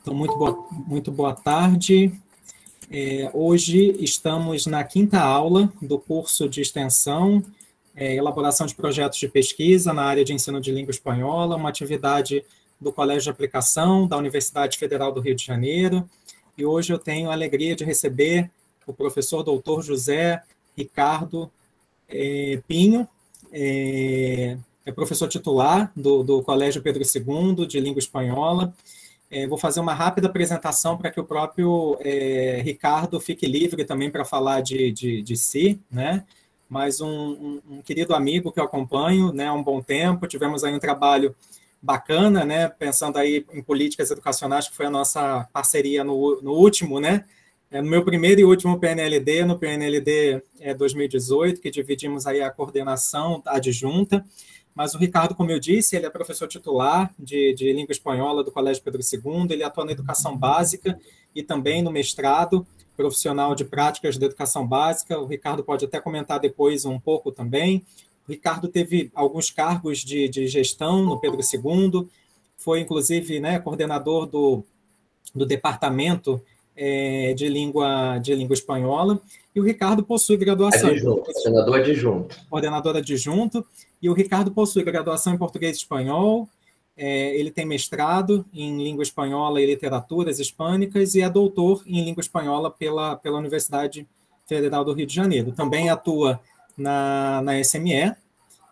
Então, muito boa tarde. Hoje estamos na quinta aula do curso de extensão, elaboração de projetos de pesquisa na área de ensino de língua espanhola, uma atividade do Colégio de Aplicação da Universidade Federal do Rio de Janeiro. E hoje eu tenho a alegria de receber o professor doutor José Ricardo Pinho, é professor titular do Colégio Pedro II de língua espanhola. Vou fazer uma rápida apresentação para que o próprio Ricardo fique livre também para falar de si, né? Mas um querido amigo que eu acompanho, né, há um bom tempo, tivemos aí um trabalho bacana, né, pensando aí em políticas educacionais, que foi a nossa parceria no último, né, no meu primeiro e último PNLD, no PNLD 2018, que dividimos aí a coordenação adjunta. Mas o Ricardo, como eu disse, ele é professor titular de língua espanhola do Colégio Pedro II, ele atua na educação básica e também no mestrado profissional de práticas de educação básica. O Ricardo pode até comentar depois um pouco também. O Ricardo teve alguns cargos de gestão no Pedro II, foi inclusive, né, coordenador do departamento de língua espanhola, e o Ricardo possui graduação... Coordenador adjunto, e o Ricardo possui graduação em português e espanhol, ele tem mestrado em língua espanhola e literaturas hispânicas, e é doutor em língua espanhola pela Universidade Federal do Rio de Janeiro. Também atua na SME,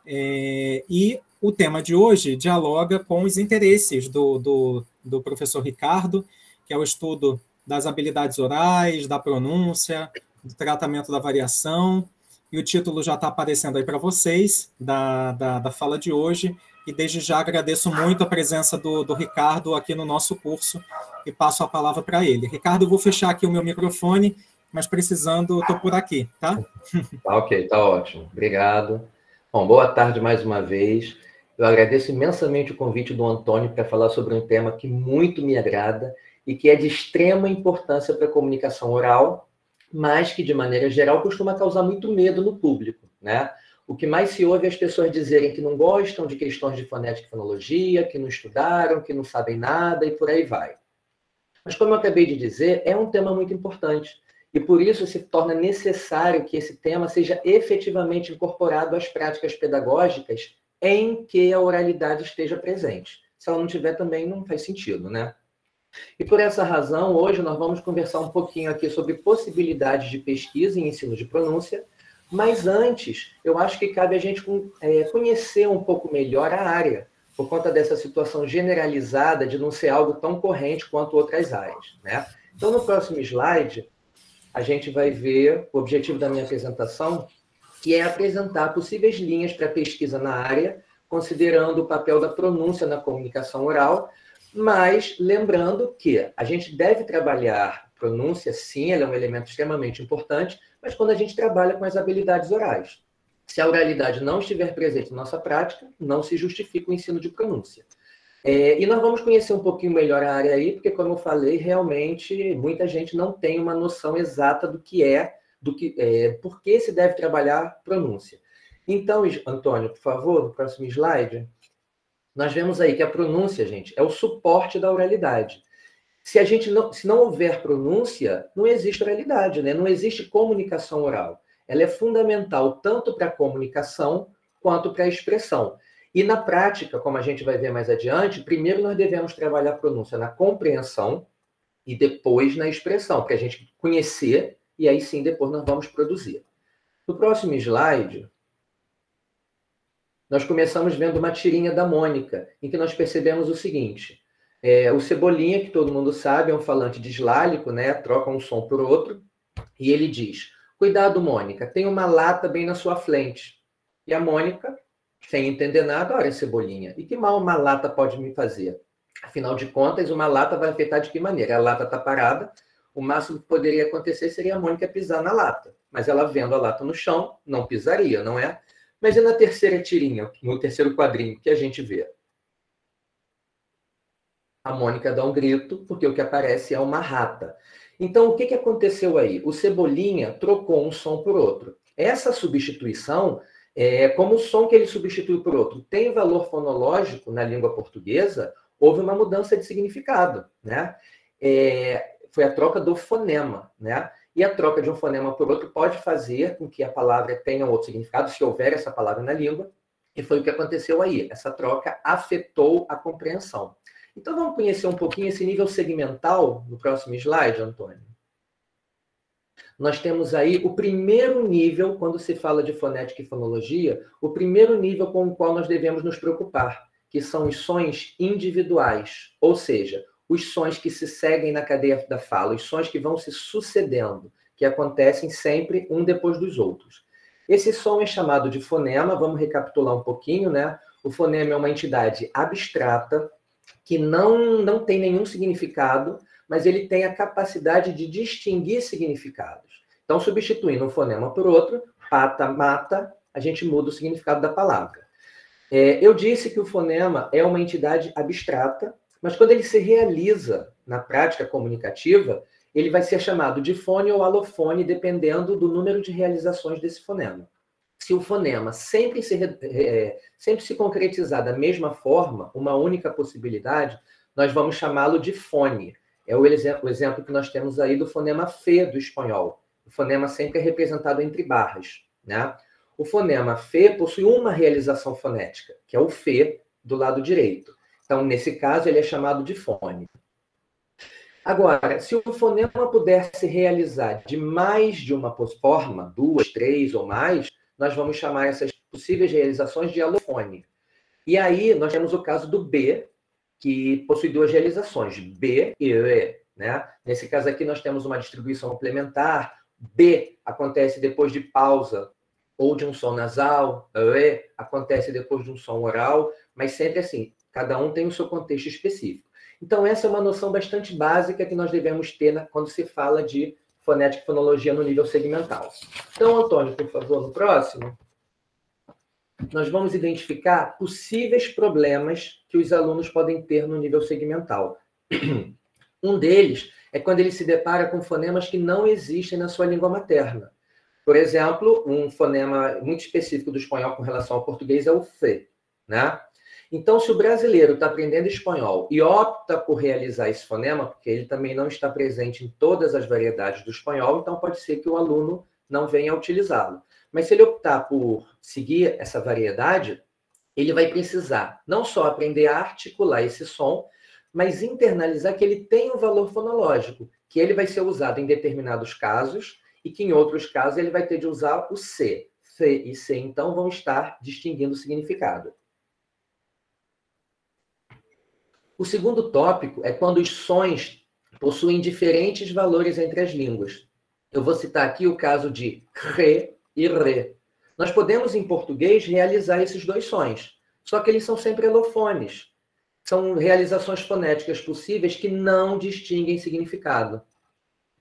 e o tema de hoje dialoga com os interesses do professor Ricardo, que é o estudo das habilidades orais, da pronúncia, do tratamento da variação, e o título já está aparecendo aí para vocês, da fala de hoje, e desde já agradeço muito a presença do Ricardo aqui no nosso curso, e passo a palavra para ele. Ricardo, eu vou fechar aqui o meu microfone, mas precisando, estou por aqui, tá? Tá ok, tá ótimo, obrigado. Bom, boa tarde mais uma vez. Eu agradeço imensamente o convite do Antônio para falar sobre um tema que muito me agrada e que é de extrema importância para a comunicação oral, mas que, de maneira geral, costuma causar muito medo no público, né? O que mais se ouve é as pessoas dizerem que não gostam de questões de fonética e fonologia, que não estudaram, que não sabem nada e por aí vai. Mas, como eu acabei de dizer, é um tema muito importante e, por isso, se torna necessário que esse tema seja efetivamente incorporado às práticas pedagógicas em que a oralidade esteja presente. Se ela não tiver, também não faz sentido, né? E por essa razão, hoje nós vamos conversar um pouquinho aqui sobre possibilidades de pesquisa em ensino de pronúncia, mas antes, eu acho que cabe a gente conhecer um pouco melhor a área, por conta dessa situação generalizada de não ser algo tão corrente quanto outras áreas, né? Então, no próximo slide, a gente vai ver o objetivo da minha apresentação, que é apresentar possíveis linhas para pesquisa na área, considerando o papel da pronúncia na comunicação oral, mas lembrando que a gente deve trabalhar pronúncia, sim, ela é um elemento extremamente importante, mas quando a gente trabalha com as habilidades orais. Se a oralidade não estiver presente na nossa prática, não se justifica o ensino de pronúncia. E nós vamos conhecer um pouquinho melhor a área aí, porque, como eu falei, realmente muita gente não tem uma noção exata do que por que se deve trabalhar pronúncia. Então, Antônio, por favor, no próximo slide, nós vemos aí que a pronúncia, gente, é o suporte da oralidade. Se não houver pronúncia, não existe oralidade, né? Não existe comunicação oral. Ela é fundamental tanto para a comunicação quanto para a expressão. E na prática, como a gente vai ver mais adiante, primeiro nós devemos trabalhar a pronúncia na compreensão e depois na expressão, para a gente conhecer e aí sim depois nós vamos produzir. No próximo slide, nós começamos vendo uma tirinha da Mônica, em que nós percebemos o seguinte: o Cebolinha, que todo mundo sabe, é um falante dislálico, né? Troca um som por outro, e ele diz: cuidado, Mônica, tem uma lata bem na sua frente. E a Mônica, sem entender nada, olha, Cebolinha, e que mal uma lata pode me fazer? Afinal de contas, uma lata vai afetar de que maneira? A lata está parada, o máximo que poderia acontecer seria a Mônica pisar na lata, mas ela vendo a lata no chão, não pisaria, não é? Mas e na terceira tirinha, no terceiro quadrinho, que a gente vê? A Mônica dá um grito, porque o que aparece é uma rata. Então, o que aconteceu aí? O Cebolinha trocou um som por outro. Essa substituição, como o som que ele substitui por outro tem valor fonológico na língua portuguesa, houve uma mudança de significado, né? foi a troca do fonema, né? E a troca de um fonema por outro pode fazer com que a palavra tenha um outro significado, se houver essa palavra na língua, e foi o que aconteceu aí. Essa troca afetou a compreensão. Então, vamos conhecer um pouquinho esse nível segmental no próximo slide, Antônio. Nós temos aí o primeiro nível, quando se fala de fonética e fonologia, o primeiro nível com o qual nós devemos nos preocupar, que são os sons individuais, ou seja, os sons que se seguem na cadeia da fala, os sons que vão se sucedendo, que acontecem sempre um depois dos outros. Esse som é chamado de fonema, vamos recapitular um pouquinho, né? O fonema é uma entidade abstrata, que não tem nenhum significado, mas ele tem a capacidade de distinguir significados. Então, substituindo um fonema por outro, pata, mata, a gente muda o significado da palavra. Eu disse que o fonema é uma entidade abstrata, mas quando ele se realiza na prática comunicativa, ele vai ser chamado de fone ou alofone, dependendo do número de realizações desse fonema. Se o fonema sempre se concretizar da mesma forma, uma única possibilidade, nós vamos chamá-lo de fone. É o exemplo que nós temos aí do fonema F do espanhol. O fonema sempre é representado entre barras, né? O fonema F possui uma realização fonética, que é o F do lado direito. Então, nesse caso, ele é chamado de fone. Agora, se o fonema puder se realizar de mais de uma forma, 2, 3 ou mais, nós vamos chamar essas possíveis realizações de alofone. E aí, nós temos o caso do B, que possui duas realizações, B e E, né? Nesse caso aqui, nós temos uma distribuição complementar. B acontece depois de pausa ou de um som nasal, E acontece depois de um som oral, mas sempre assim, cada um tem o seu contexto específico. Então, essa é uma noção bastante básica que nós devemos ter quando se fala de fonética e fonologia no nível segmental. Então, Antônio, por favor, no próximo, nós vamos identificar possíveis problemas que os alunos podem ter no nível segmental. Um deles é quando ele se depara com fonemas que não existem na sua língua materna. Por exemplo, um fonema muito específico do espanhol com relação ao português é o F, né? Então, se o brasileiro está aprendendo espanhol e opta por realizar esse fonema, porque ele também não está presente em todas as variedades do espanhol, então pode ser que o aluno não venha a utilizá-lo. Mas se ele optar por seguir essa variedade, ele vai precisar não só aprender a articular esse som, mas internalizar que ele tem um valor fonológico, que ele vai ser usado em determinados casos e que em outros casos ele vai ter de usar o C. F e C, então, vão estar distinguindo o significado. O segundo tópico é quando os sons possuem diferentes valores entre as línguas. Eu vou citar aqui o caso de re e re. Nós podemos, em português, realizar esses dois sons, só que eles são sempre elofones. São realizações fonéticas possíveis que não distinguem significado.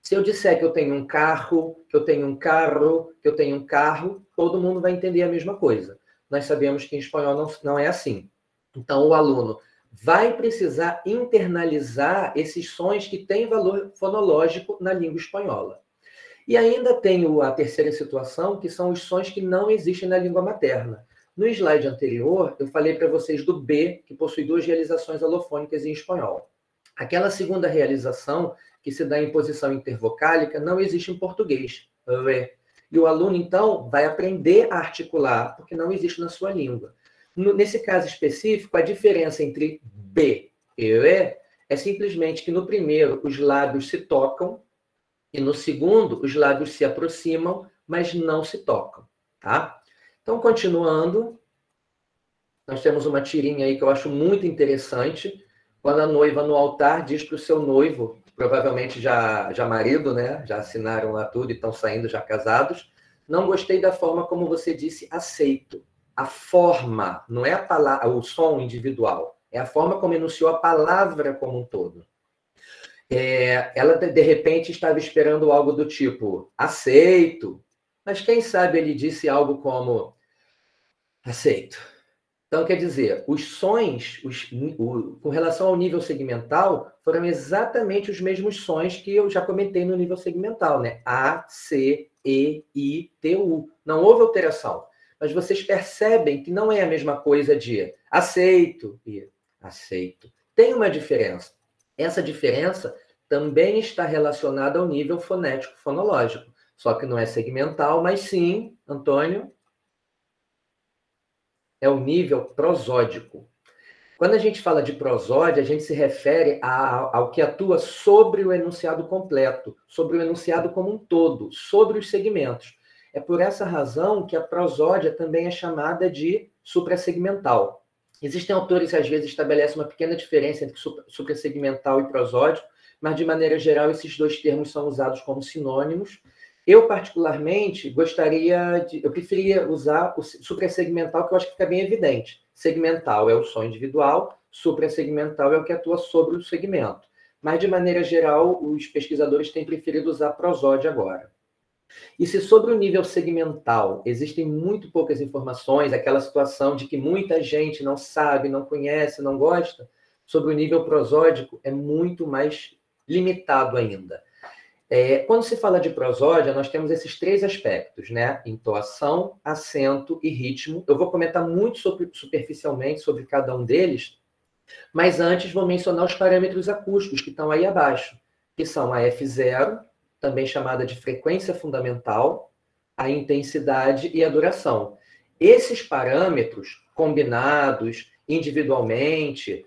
Se eu disser que eu tenho um carro, que eu tenho um carro, que eu tenho um carro, todo mundo vai entender a mesma coisa. Nós sabemos que em espanhol não é assim. Então, o aluno vai precisar internalizar esses sons que têm valor fonológico na língua espanhola. E ainda tem a terceira situação, que são os sons que não existem na língua materna. No slide anterior, eu falei para vocês do B, que possui duas realizações alofônicas em espanhol. Aquela segunda realização, que se dá em posição intervocálica, não existe em português. E o aluno, então, vai aprender a articular, porque não existe na sua língua. Nesse caso específico, a diferença entre B e E é simplesmente que no primeiro os lábios se tocam e no segundo os lábios se aproximam, mas não se tocam, tá? Então, continuando, nós temos uma tirinha aí que eu acho muito interessante, quando a noiva no altar diz para o seu noivo, provavelmente já marido, né? Já assinaram lá tudo e estão saindo já casados, não gostei da forma como você disse aceito. A forma, não é a palavra, o som individual, é a forma como enunciou a palavra como um todo. Ela, de repente, estava esperando algo do tipo, aceito, mas quem sabe ele disse algo como, aceito. Então, quer dizer, os sons, com relação ao nível segmental, foram exatamente os mesmos sons que eu já comentei no nível segmental, né? A, C, E, I, T, U. Não houve alteração. Mas vocês percebem que não é a mesma coisa de aceito e aceito. Tem uma diferença. Essa diferença também está relacionada ao nível fonético-fonológico. Só que não é segmental, mas sim, Antônio, é o nível prosódico. Quando a gente fala de prosódia, a gente se refere ao que atua sobre o enunciado completo, sobre o enunciado como um todo, sobre os segmentos. É por essa razão que a prosódia também é chamada de suprassegmental. Existem autores que às vezes estabelecem uma pequena diferença entre suprassegmental e prosódico, mas de maneira geral esses dois termos são usados como sinônimos. Eu, particularmente, eu preferia usar o suprassegmental, que eu acho que fica bem evidente. Segmental é o som individual, suprassegmental é o que atua sobre o segmento. Mas, de maneira geral, os pesquisadores têm preferido usar prosódia agora. E se sobre o nível segmental existem muito poucas informações, aquela situação de que muita gente não sabe, não conhece, não gosta, sobre o nível prosódico é muito mais limitado ainda. Quando se fala de prosódia, nós temos esses três aspectos, né? Entoação, acento e ritmo. Eu vou comentar muito superficialmente sobre cada um deles, mas antes vou mencionar os parâmetros acústicos que estão aí abaixo, que são a F0, também chamada de frequência fundamental, a intensidade e a duração. Esses parâmetros combinados individualmente,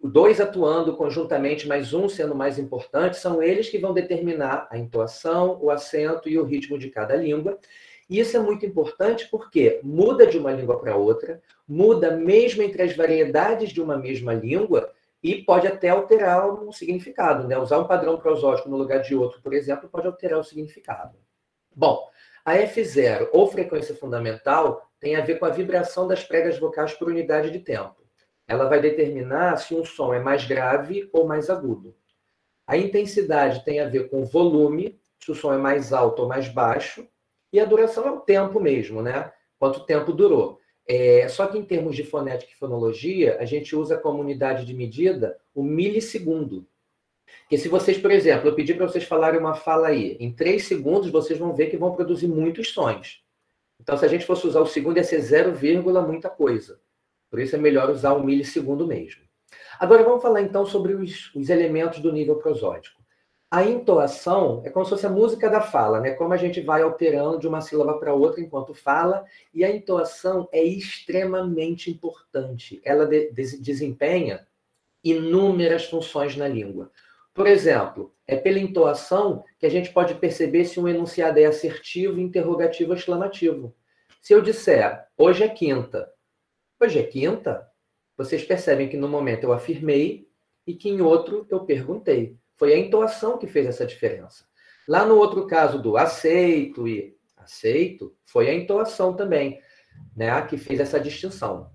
dois atuando conjuntamente, mas um sendo mais importante, são eles que vão determinar a entoação, o acento e o ritmo de cada língua. E isso é muito importante porque muda de uma língua para outra, muda mesmo entre as variedades de uma mesma língua e pode até alterar o significado, né? Usar um padrão prosódico no lugar de outro, por exemplo, pode alterar o significado. Bom, a F0, ou frequência fundamental, tem a ver com a vibração das pregas vocais por unidade de tempo. Ela vai determinar se um som é mais grave ou mais agudo. A intensidade tem a ver com o volume, se o som é mais alto ou mais baixo, e a duração é o tempo mesmo, né? Quanto tempo durou. Só que em termos de fonética e fonologia, a gente usa como unidade de medida o milissegundo. Porque se vocês, por exemplo, eu pedir para vocês falarem uma fala aí, em 3 segundos vocês vão ver que vão produzir muitos sons. Então, se a gente fosse usar o segundo, ia ser 0, muita coisa. Por isso é melhor usar o milissegundo mesmo. Agora vamos falar então sobre os elementos do nível prosódico. A entoação é como se fosse a música da fala, né? Como a gente vai alterando de uma sílaba para outra enquanto fala, e a entoação é extremamente importante. Ela desempenha inúmeras funções na língua. Por exemplo, é pela entoação que a gente pode perceber se um enunciado é assertivo, interrogativo ou exclamativo. Se eu disser, hoje é quinta, hoje é quinta, vocês percebem que no momento eu afirmei e que em outro eu perguntei. Foi a entoação que fez essa diferença. Lá no outro caso do aceito e aceito, foi a entoação também, né, que fez essa distinção.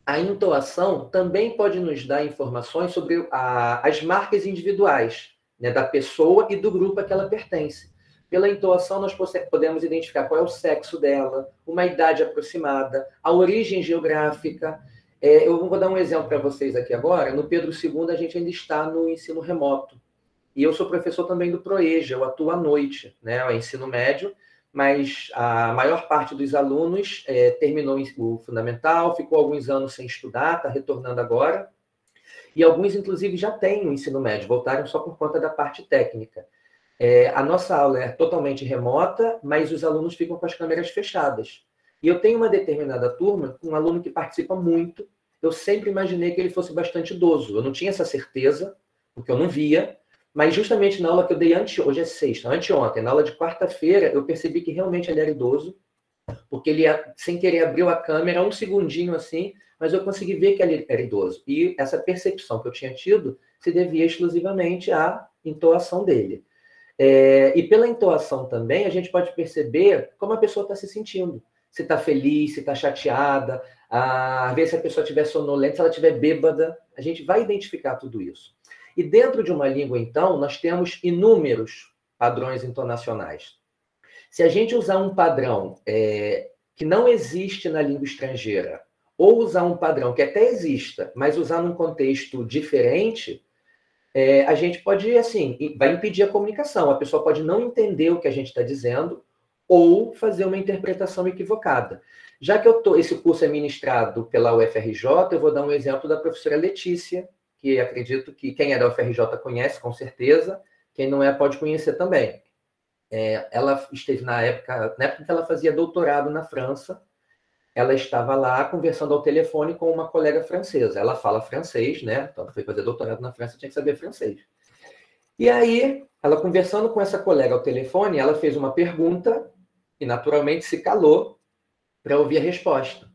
A entoação também pode nos dar informações sobre as marcas individuais, né, da pessoa e do grupo a que ela pertence. Pela entoação, nós podemos identificar qual é o sexo dela, uma idade aproximada, a origem geográfica. Eu vou dar um exemplo para vocês aqui agora. No Pedro II, a gente ainda está no ensino remoto. E eu sou professor também do ProEja, eu atuo à noite, né, o ensino médio, mas a maior parte dos alunos terminou o fundamental, ficou alguns anos sem estudar, está retornando agora. E alguns, inclusive, já têm o ensino médio, voltaram só por conta da parte técnica. A nossa aula é totalmente remota, mas os alunos ficam com as câmeras fechadas. E eu tenho uma determinada turma, um aluno que participa muito, eu sempre imaginei que ele fosse bastante idoso. Eu não tinha essa certeza, porque eu não via, mas justamente na aula que eu dei hoje é sexta, anteontem, na aula de quarta-feira, eu percebi que realmente ele era idoso, porque ele, sem querer, abriu a câmera um segundinho assim, mas eu consegui ver que ele era idoso. E essa percepção que eu tinha tido se devia exclusivamente à entoação dele. E pela entoação também, a gente pode perceber como a pessoa está se sentindo. Se está feliz, se está chateada, às vezes se a pessoa estiver sonolenta, se ela estiver bêbada, a gente vai identificar tudo isso. E dentro de uma língua, então, nós temos inúmeros padrões entonacionais. Se a gente usar um padrão que não existe na língua estrangeira, ou usar um padrão que até exista, mas usar num contexto diferente, a gente pode, assim, vai impedir a comunicação. A pessoa pode não entender o que a gente está dizendo ou fazer uma interpretação equivocada. Já que esse curso é ministrado pela UFRJ, eu vou dar um exemplo da professora Letícia, que acredito que quem é da UFRJ conhece, com certeza, quem não é pode conhecer também. Ela esteve na época que ela fazia doutorado na França, ela estava lá conversando ao telefone com uma colega francesa. Ela fala francês, né? Então, ela foi fazer doutorado na França, tinha que saber francês. E aí, ela conversando com essa colega ao telefone, ela fez uma pergunta e, naturalmente, se calou para ouvir a resposta.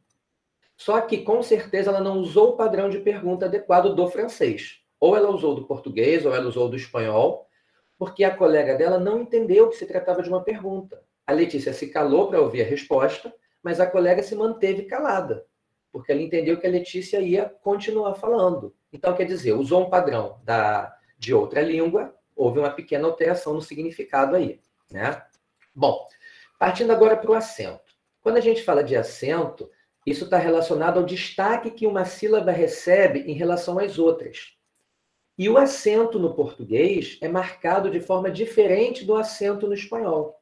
Só que, com certeza, ela não usou o padrão de pergunta adequado do francês. Ou ela usou do português, ou ela usou do espanhol, porque a colega dela não entendeu que se tratava de uma pergunta. A Letícia se calou para ouvir a resposta, mas a colega se manteve calada, porque ela entendeu que a Letícia ia continuar falando. Então, quer dizer, usou um padrão de outra língua, houve uma pequena alteração no significado aí, né? Bom, partindo agora para o acento. Quando a gente fala de acento, isso está relacionado ao destaque que uma sílaba recebe em relação às outras. E o acento no português é marcado de forma diferente do acento no espanhol.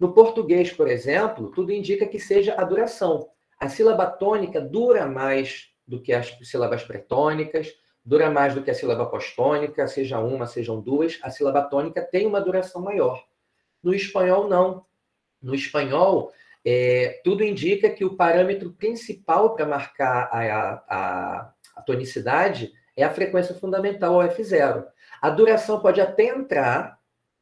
No português, por exemplo, tudo indica que seja a duração. A sílaba tônica dura mais do que as sílabas pretônicas, dura mais do que a sílaba pós-tônica, seja uma, sejam duas, a sílaba tônica tem uma duração maior. No espanhol, não. No espanhol, tudo indica que o parâmetro principal para marcar a tonicidade é a frequência fundamental, o F0. A duração pode até entrar,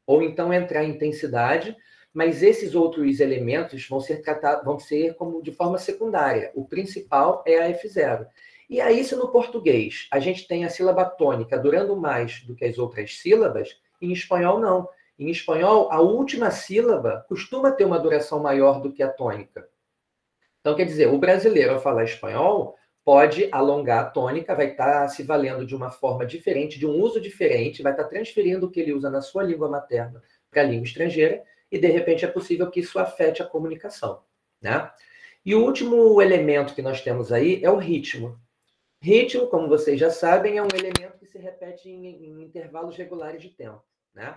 ou então entrar em intensidade, mas esses outros elementos vão ser como de forma secundária. O principal é a F0. E aí, se no português a gente tem a sílaba tônica durando mais do que as outras sílabas, em espanhol não. Em espanhol, a última sílaba costuma ter uma duração maior do que a tônica. Então, quer dizer, o brasileiro, ao falar espanhol, pode alongar a tônica, vai estar se valendo de uma forma diferente, de um uso diferente, vai estar transferindo o que ele usa na sua língua materna para a língua estrangeira, e, de repente, é possível que isso afete a comunicação, né? E o último elemento que nós temos aí é o ritmo. Ritmo, como vocês já sabem, é um elemento que se repete em intervalos regulares de tempo, né?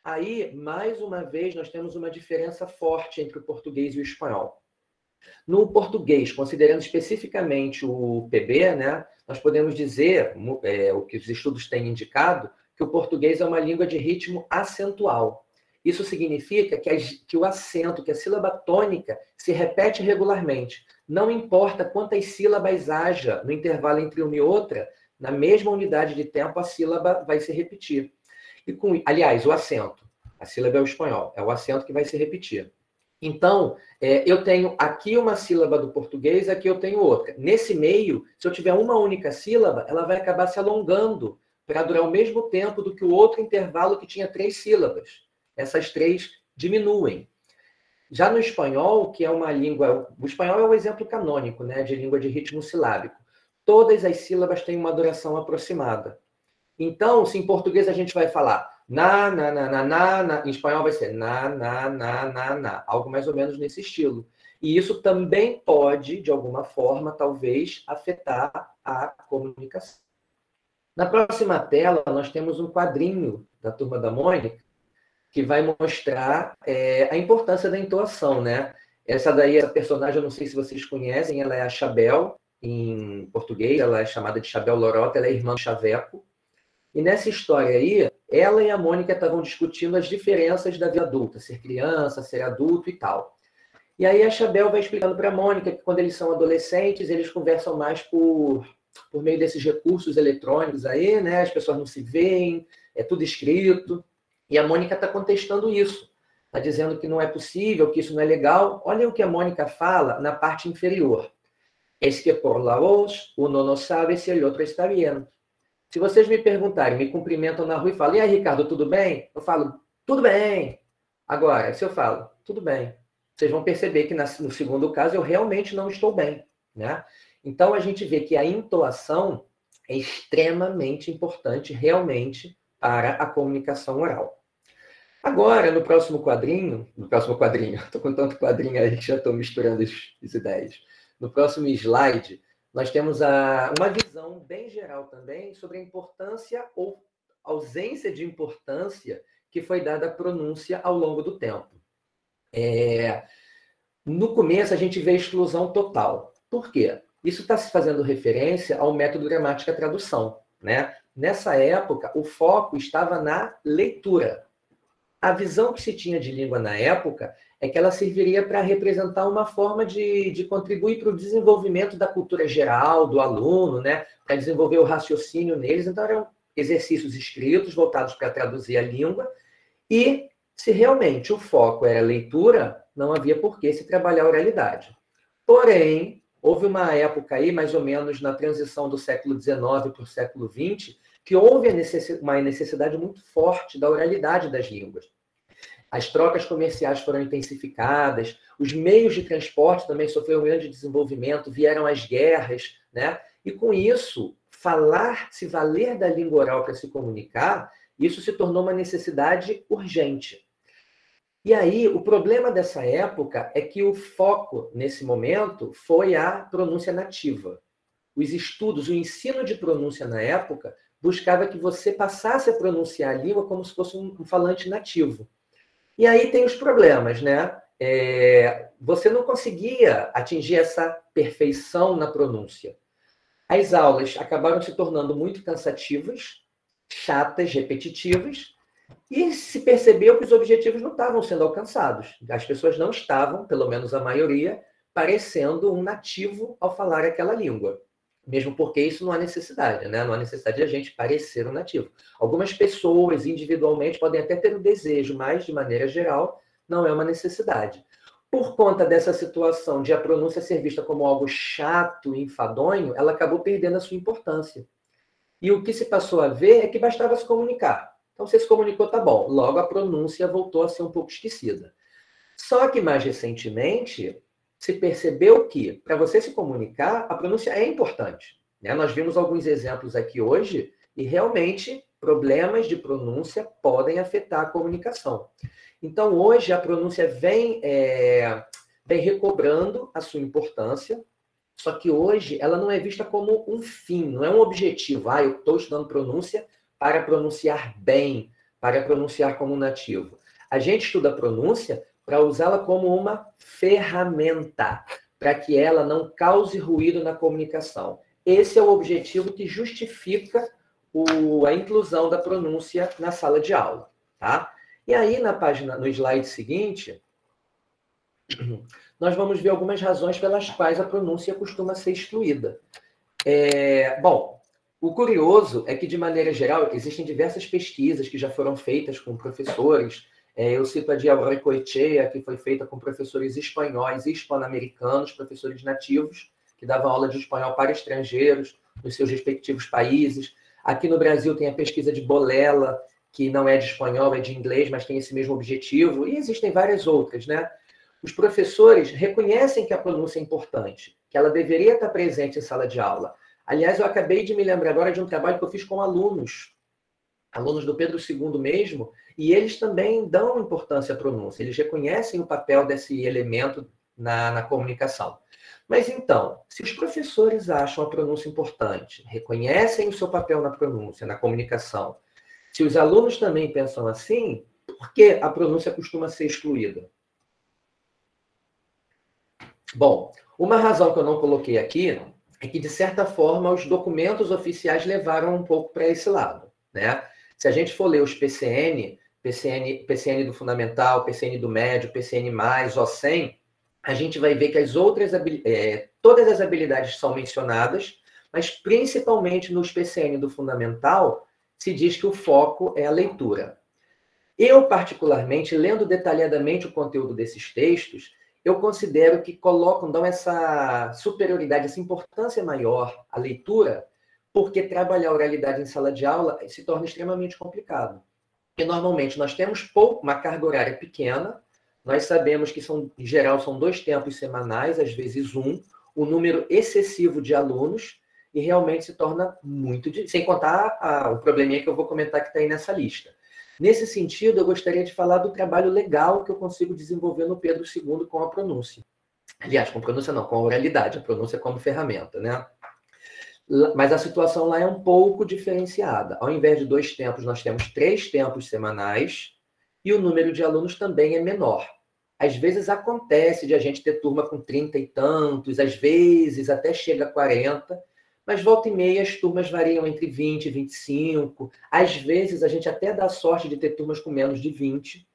Aí, mais uma vez, nós temos uma diferença forte entre o português e o espanhol. No português, considerando especificamente o PB, né, nós podemos dizer, o que os estudos têm indicado, que o português é uma língua de ritmo acentual. Isso significa que o acento, que a sílaba tônica, se repete regularmente. Não importa quantas sílabas haja no intervalo entre uma e outra, na mesma unidade de tempo a sílaba vai se repetir. Aliás, o acento. A sílaba é o espanhol, é o acento que vai se repetir. Então, eu tenho aqui uma sílaba do português, aqui eu tenho outra. Nesse meio, se eu tiver uma única sílaba, ela vai acabar se alongando para durar o mesmo tempo do que o outro intervalo que tinha 3 sílabas. Essas 3 diminuem. Já no espanhol, que é uma língua... O espanhol é o exemplo canônico, né, de língua de ritmo silábico. Todas as sílabas têm uma duração aproximada. Então, se em português a gente vai falar na, em espanhol vai ser na, algo mais ou menos nesse estilo. E isso também pode, de alguma forma, talvez, afetar a comunicação. Na próxima tela, nós temos um quadrinho da Turma da Mônica, que vai mostrar a importância da entoação, né? Essa personagem, eu não sei se vocês conhecem, ela é a Chabel, em português, ela é chamada de Chabel Lorota, ela é irmã do Chaveco. E nessa história aí, ela e a Mônica estavam discutindo as diferenças da vida adulta, ser criança, ser adulto e tal. E aí a Chabel vai explicando para a Mônica que quando eles são adolescentes, eles conversam mais por meio desses recursos eletrônicos aí, né? As pessoas não se veem, é tudo escrito. E a Mônica está contestando isso. Está dizendo que não é possível, que isso não é legal. Olha o que a Mônica fala na parte inferior. Es que por la voz uno no sabe si el otro está bien. Se vocês me perguntarem, me cumprimentam na rua e falam, e aí, Ricardo, tudo bem? Eu falo, tudo bem. Agora, se eu falo, tudo bem, vocês vão perceber que no segundo caso eu realmente não estou bem, né? Então, a gente vê que a entoação é extremamente importante, realmente, para a comunicação oral. Agora, no próximo quadrinho, estou com tanto quadrinho aí que já estou misturando as ideias. No próximo slide, nós temos uma visão bem geral também sobre a importância ou ausência de importância que foi dada à pronúncia ao longo do tempo. No começo, a gente vê a exclusão total. Por quê? Isso está se fazendo referência ao método gramática-tradução, né? nessa época, o foco estava na leitura. A visão que se tinha de língua na época é que ela serviria para representar uma forma de contribuir para o desenvolvimento da cultura geral do aluno, né? Para desenvolver o raciocínio neles. Então, eram exercícios escritos voltados para traduzir a língua. E, se realmente o foco era leitura, não havia por que se trabalhar a oralidade. Porém, houve uma época aí, mais ou menos na transição do século XIX para o século XX, que houve uma necessidade muito forte da oralidade das línguas. As trocas comerciais foram intensificadas, os meios de transporte também sofreram um grande desenvolvimento, vieram as guerras, né? E com isso, falar, se valer da língua oral para se comunicar, isso se tornou uma necessidade urgente. E aí, o problema dessa época é que o foco, nesse momento, foi a pronúncia nativa. Os estudos, o ensino de pronúncia na época, buscava que você passasse a pronunciar a língua como se fosse um falante nativo. E aí tem os problemas, né? Você não conseguia atingir essa perfeição na pronúncia. As aulas acabaram se tornando muito cansativas, chatas, repetitivas, e se percebeu que os objetivos não estavam sendo alcançados. As pessoas não estavam, pelo menos a maioria, parecendo um nativo ao falar aquela língua. Mesmo porque isso não há necessidade, né? Não há necessidade de a gente parecer um nativo. Algumas pessoas, individualmente, podem até ter o desejo, mas, de maneira geral, não é uma necessidade. Por conta dessa situação de a pronúncia ser vista como algo chato e enfadonho, ela acabou perdendo a sua importância. E o que se passou a ver é que bastava se comunicar. Então, você se comunicou, tá bom. Logo, a pronúncia voltou a ser um pouco esquecida. Só que, mais recentemente, se percebeu que, para você se comunicar, a pronúncia é importante, né? Nós vimos alguns exemplos aqui hoje e, realmente, problemas de pronúncia podem afetar a comunicação. Então, hoje, a pronúncia vem recobrando a sua importância, só que hoje ela não é vista como um fim, não é um objetivo. Eu estou estudando pronúncia para pronunciar bem, para pronunciar como nativo. A gente estuda a pronúncia para usá-la como uma ferramenta, para que ela não cause ruído na comunicação. Esse é o objetivo que justifica a inclusão da pronúncia na sala de aula, tá? E aí, no slide seguinte, nós vamos ver algumas razões pelas quais a pronúncia costuma ser excluída. Bom, o curioso é que, de maneira geral, existem diversas pesquisas que já foram feitas com professores. Eu cito a de Aurricoechea, que foi feita com professores espanhóis e hispano-americanos, professores nativos, que davam aula de espanhol para estrangeiros nos seus respectivos países. Aqui no Brasil tem a pesquisa de Bolela, que não é de espanhol, é de inglês, mas tem esse mesmo objetivo. E existem várias outras, né? Os professores reconhecem que a pronúncia é importante, que ela deveria estar presente em sala de aula. Aliás, eu acabei de me lembrar agora de um trabalho que eu fiz com alunos do Pedro II mesmo, e eles também dão importância à pronúncia, eles reconhecem o papel desse elemento na comunicação. Mas então, se os professores acham a pronúncia importante, reconhecem o seu papel na pronúncia, na comunicação, se os alunos também pensam assim, por que a pronúncia costuma ser excluída? Bom, uma razão que eu não coloquei aqui é que, de certa forma, os documentos oficiais levaram um pouco para esse lado, né? Se a gente for ler os PCN do Fundamental, PCN do Médio, PCN+, O100, a gente vai ver que todas as habilidades são mencionadas, mas principalmente nos PCN do Fundamental, se diz que o foco é a leitura. Eu, particularmente, lendo detalhadamente o conteúdo desses textos, eu considero que dão essa superioridade, essa importância maior à leitura, porque trabalhar a oralidade em sala de aula se torna extremamente complicado. Porque, normalmente, nós temos uma carga horária pequena, nós sabemos que, em geral, são 2 tempos semanais, às vezes 1, o número excessivo de alunos, e realmente se torna muito difícil, sem contar o probleminha que eu vou comentar que está aí nessa lista. Nesse sentido, eu gostaria de falar do trabalho legal que eu consigo desenvolver no Pedro II com a pronúncia. Aliás, com pronúncia não, com a oralidade, a pronúncia como ferramenta, né? Mas a situação lá é um pouco diferenciada. Ao invés de 2 tempos, nós temos 3 tempos semanais e o número de alunos também é menor. Às vezes acontece de a gente ter turma com 30 e tantos, às vezes até chega a 40, mas volta e meia as turmas variam entre 20 e 25. Às vezes, a gente até dá sorte de ter turmas com menos de 20.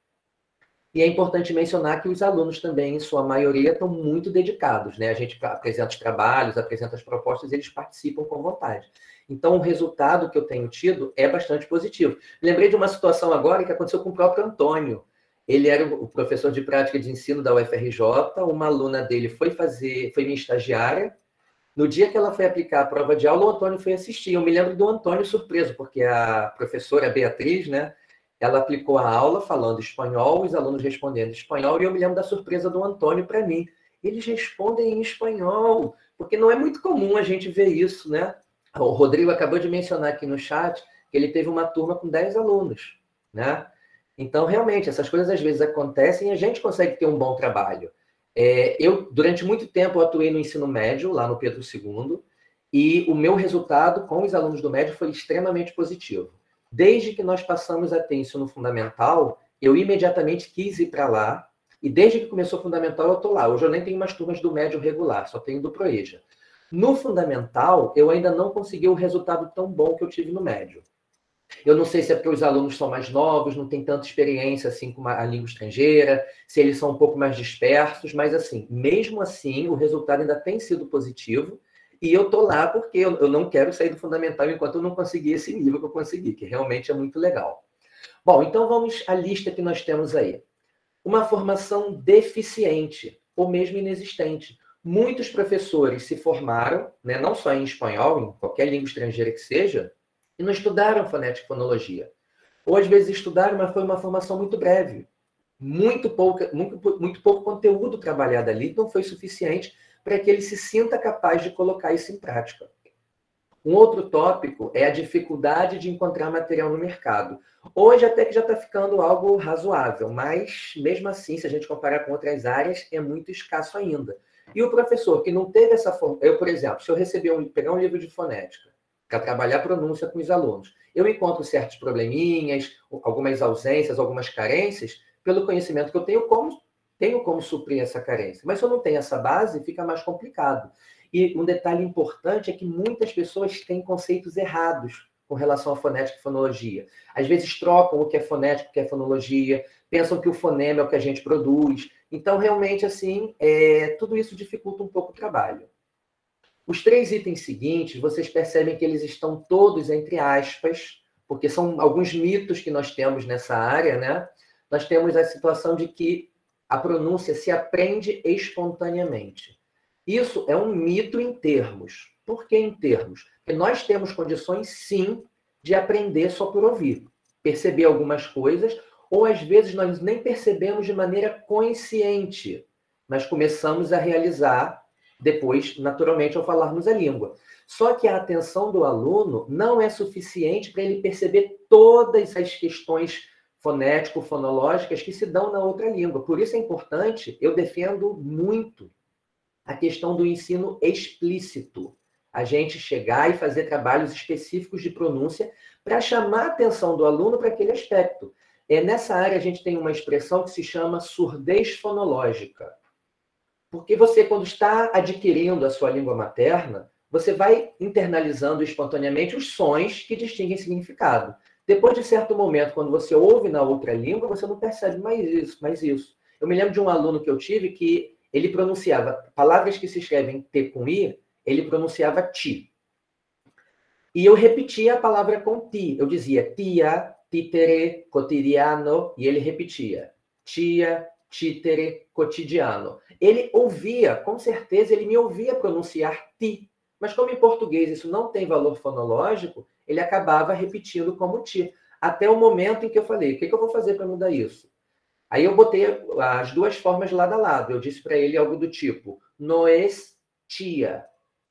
E é importante mencionar que os alunos também, em sua maioria, estão muito dedicados, né? A gente apresenta os trabalhos, apresenta as propostas, eles participam com vontade. Então, o resultado que eu tenho tido é bastante positivo. Lembrei de uma situação agora que aconteceu com o próprio Antônio. Ele era o professor de prática de ensino da UFRJ, uma aluna dele foi minha estagiária. No dia que ela foi aplicar a prova de aula, o Antônio foi assistir. Eu me lembro do Antônio surpreso, porque a professora Beatriz, né? Ela aplicou a aula falando espanhol, os alunos respondendo em espanhol, e eu me lembro da surpresa do Antônio para mim. Eles respondem em espanhol, porque não é muito comum a gente ver isso, né? O Rodrigo acabou de mencionar aqui no chat que ele teve uma turma com 10 alunos, né? Então, realmente, essas coisas às vezes acontecem e a gente consegue ter um bom trabalho. Durante muito tempo, eu atuei no ensino médio, lá no Pedro II, e o meu resultado com os alunos do médio foi extremamente positivo. Desde que nós passamos a ter ensino fundamental, eu imediatamente quis ir para lá, e desde que começou o fundamental, eu estou lá. Hoje eu nem tenho mais turmas do médio regular, só tenho do Proeja. No fundamental, eu ainda não consegui o resultado tão bom que eu tive no médio. Eu não sei se é porque os alunos são mais novos, não têm tanta experiência assim com a língua estrangeira, se eles são um pouco mais dispersos, mas assim, mesmo assim, o resultado ainda tem sido positivo. E eu estou lá porque eu não quero sair do fundamental enquanto eu não conseguir esse nível que eu consegui, que realmente é muito legal. Bom, então vamos à lista que nós temos aí. Uma formação deficiente, ou mesmo inexistente. Muitos professores se formaram, né, não só em espanhol, em qualquer língua estrangeira que seja, e não estudaram fonética e fonologia. Ou às vezes estudaram, mas foi uma formação muito breve. Muito pouco conteúdo trabalhado ali, não foi suficiente para que ele se sinta capaz de colocar isso em prática. Um outro tópico é a dificuldade de encontrar material no mercado. Hoje até que já está ficando algo razoável, mas mesmo assim, se a gente comparar com outras áreas, é muito escasso ainda. E o professor que não teve essa formação... Eu, por exemplo, se eu pegar um livro de fonética para trabalhar a pronúncia com os alunos, eu encontro certos probleminhas, algumas ausências, algumas carências, pelo conhecimento que eu tenho como suprir essa carência. Mas se eu não tenho essa base, fica mais complicado. E um detalhe importante é que muitas pessoas têm conceitos errados com relação à fonética e fonologia. Às vezes trocam o que é fonética, o que é fonologia, pensam que o fonema é o que a gente produz. Então, realmente, assim, tudo isso dificulta um pouco o trabalho. Os 3 itens seguintes, vocês percebem que eles estão todos entre aspas, porque são alguns mitos que nós temos nessa área, né? Nós temos a situação de que a pronúncia se aprende espontaneamente. Isso é um mito em termos. Por que em termos? Porque nós temos condições, sim, de aprender só por ouvir. Perceber algumas coisas, ou às vezes nós nem percebemos de maneira consciente, mas começamos a realizar depois, naturalmente, ao falarmos a língua. Só que a atenção do aluno não é suficiente para ele perceber todas as questões fonético-fonológicas que se dão na outra língua. Por isso é importante, eu defendo muito a questão do ensino explícito. A gente chegar e fazer trabalhos específicos de pronúncia para chamar a atenção do aluno para aquele aspecto. Nessa área, a gente tem uma expressão que se chama surdez fonológica. Porque você, quando está adquirindo a sua língua materna, você vai internalizando espontaneamente os sons que distinguem significado. Depois de certo momento, quando você ouve na outra língua, você não percebe mais isso. Eu me lembro de um aluno que eu tive que ele pronunciava palavras que se escrevem T com I, ele pronunciava ti. E eu repetia a palavra com ti. Eu dizia tia, títere, cotidiano, e ele repetia. Tia, títere, cotidiano. Ele ouvia, com certeza, ele me ouvia pronunciar ti. Mas como em português isso não tem valor fonológico, ele acabava repetindo como ti. Até o momento em que eu falei, o que eu vou fazer para mudar isso? Aí eu botei as duas formas lado a lado. Eu disse para ele algo do tipo, no es tia,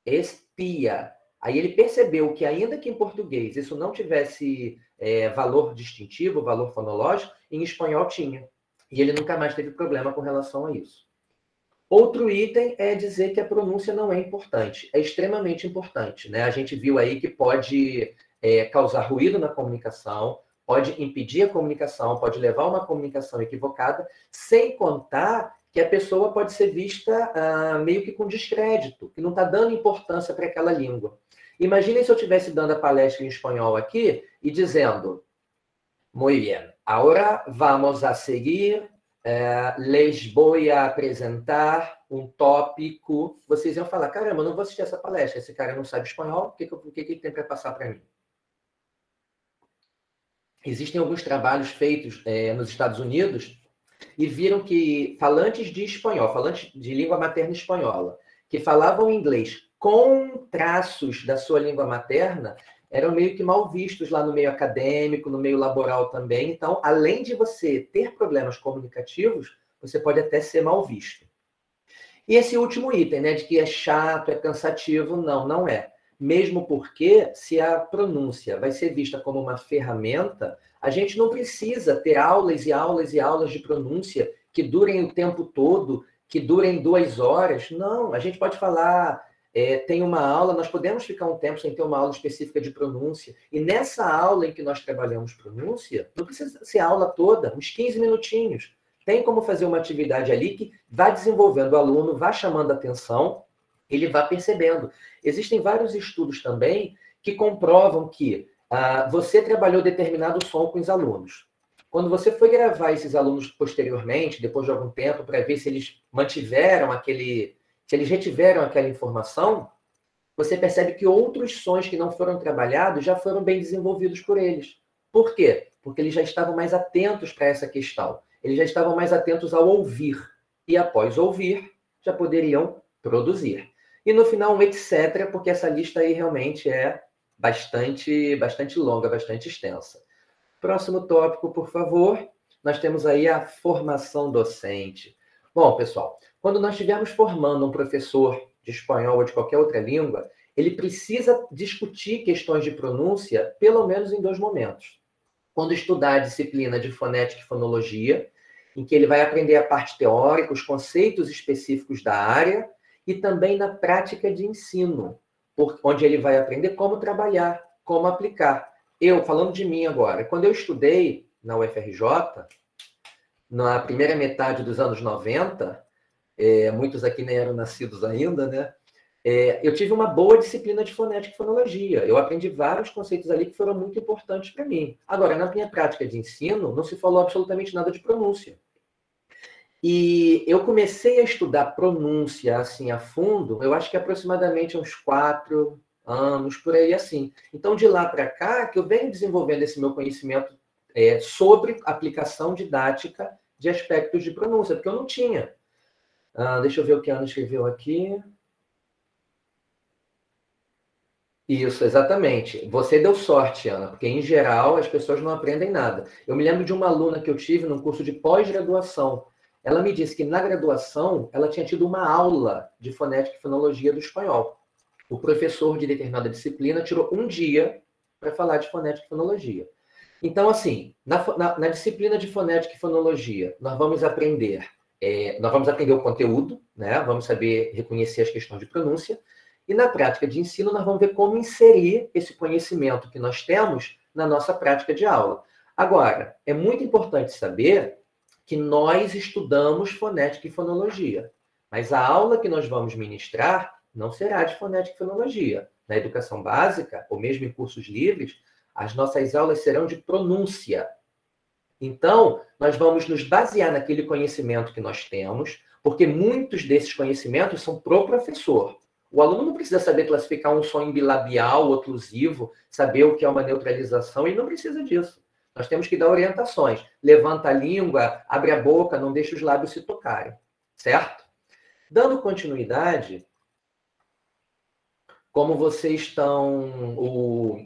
es tia. Aí ele percebeu que, ainda que em português isso não tivesse valor distintivo, valor fonológico, em espanhol tinha. E ele nunca mais teve problema com relação a isso. Outro item é dizer que a pronúncia não é importante. É extremamente importante, né? A gente viu aí que pode causar ruído na comunicação, pode impedir a comunicação, pode levar a uma comunicação equivocada, sem contar que a pessoa pode ser vista meio que com descrédito, que não está dando importância para aquela língua. Imaginem se eu estivesse dando a palestra em espanhol aqui e dizendo: Muy bien, ahora vamos a seguir, les voy a apresentar um tópico. Vocês iam falar: caramba, eu não vou assistir essa palestra, esse cara não sabe espanhol, o que ele tem para passar para mim? Existem alguns trabalhos feitos nos Estados Unidos e viram que falantes de espanhol, falantes de língua materna espanhola, que falavam inglês com traços da sua língua materna, eram meio que mal vistos lá no meio acadêmico, no meio laboral também. Então, além de você ter problemas comunicativos, você pode até ser mal visto. E esse último item, né, de que é chato, é cansativo, não é. Mesmo porque, se a pronúncia vai ser vista como uma ferramenta, a gente não precisa ter aulas e aulas e aulas de pronúncia que durem o tempo todo, que durem 2 horas. Não, a gente pode falar, tem uma aula, nós podemos ficar um tempo sem ter uma aula específica de pronúncia. E nessa aula em que nós trabalhamos pronúncia, não precisa ser a aula toda, uns 15 minutinhos. Tem como fazer uma atividade ali que vai desenvolvendo o aluno, vai chamando a atenção, ele vai percebendo. Existem vários estudos também que comprovam que você trabalhou determinado som com os alunos. Quando você foi gravar esses alunos posteriormente, depois de algum tempo, para ver se eles mantiveram se eles retiveram aquela informação, você percebe que outros sons que não foram trabalhados já foram bem desenvolvidos por eles. Por quê? Porque eles já estavam mais atentos para essa questão. Eles já estavam mais atentos ao ouvir. E após ouvir, já poderiam produzir. E no final, um etc., porque essa lista aí realmente é bastante longa, bastante extensa. Próximo tópico, por favor. Nós temos aí a formação docente. Bom, pessoal, quando nós estivermos formando um professor de espanhol ou de qualquer outra língua, ele precisa discutir questões de pronúncia pelo menos em 2 momentos. Quando estudar a disciplina de fonética e fonologia, em que ele vai aprender a parte teórica, os conceitos específicos da área, e também na prática de ensino, onde ele vai aprender como trabalhar, como aplicar. Eu, falando de mim agora, quando eu estudei na UFRJ, na primeira metade dos anos 90, muitos aqui nem eram nascidos ainda, né? Eu tive uma boa disciplina de fonética e fonologia. Eu aprendi vários conceitos ali que foram muito importantes para mim. Agora, na minha prática de ensino, não se falou absolutamente nada de pronúncia. E eu comecei a estudar pronúncia assim a fundo, eu acho que aproximadamente uns 4 anos, por aí assim. Então, de lá para cá, que eu venho desenvolvendo esse meu conhecimento sobre aplicação didática de aspectos de pronúncia, porque eu não tinha. Deixa eu ver o que a Ana escreveu aqui. Isso, exatamente. Você deu sorte, Ana, porque, em geral, as pessoas não aprendem nada. Eu me lembro de uma aluna que eu tive num curso de pós-graduação. Ela me disse que, na graduação, ela tinha tido uma aula de fonética e fonologia do espanhol. O professor de determinada disciplina tirou um dia para falar de fonética e fonologia. Então, assim, na disciplina de fonética e fonologia, nós vamos aprender o conteúdo, né? Vamos saber reconhecer as questões de pronúncia, e na prática de ensino nós vamos ver como inserir esse conhecimento que nós temos na nossa prática de aula. Agora, é muito importante saber que nós estudamos fonética e fonologia, mas a aula que nós vamos ministrar não será de fonética e fonologia. Na educação básica, ou mesmo em cursos livres, as nossas aulas serão de pronúncia. Então, nós vamos nos basear naquele conhecimento que nós temos, porque muitos desses conhecimentos são pro professor. O aluno não precisa saber classificar um som bilabial, oclusivo, saber o que é uma neutralização, ele não precisa disso. Nós temos que dar orientações. Levanta a língua, abre a boca, não deixa os lábios se tocarem. Certo? Dando continuidade, como vocês estão...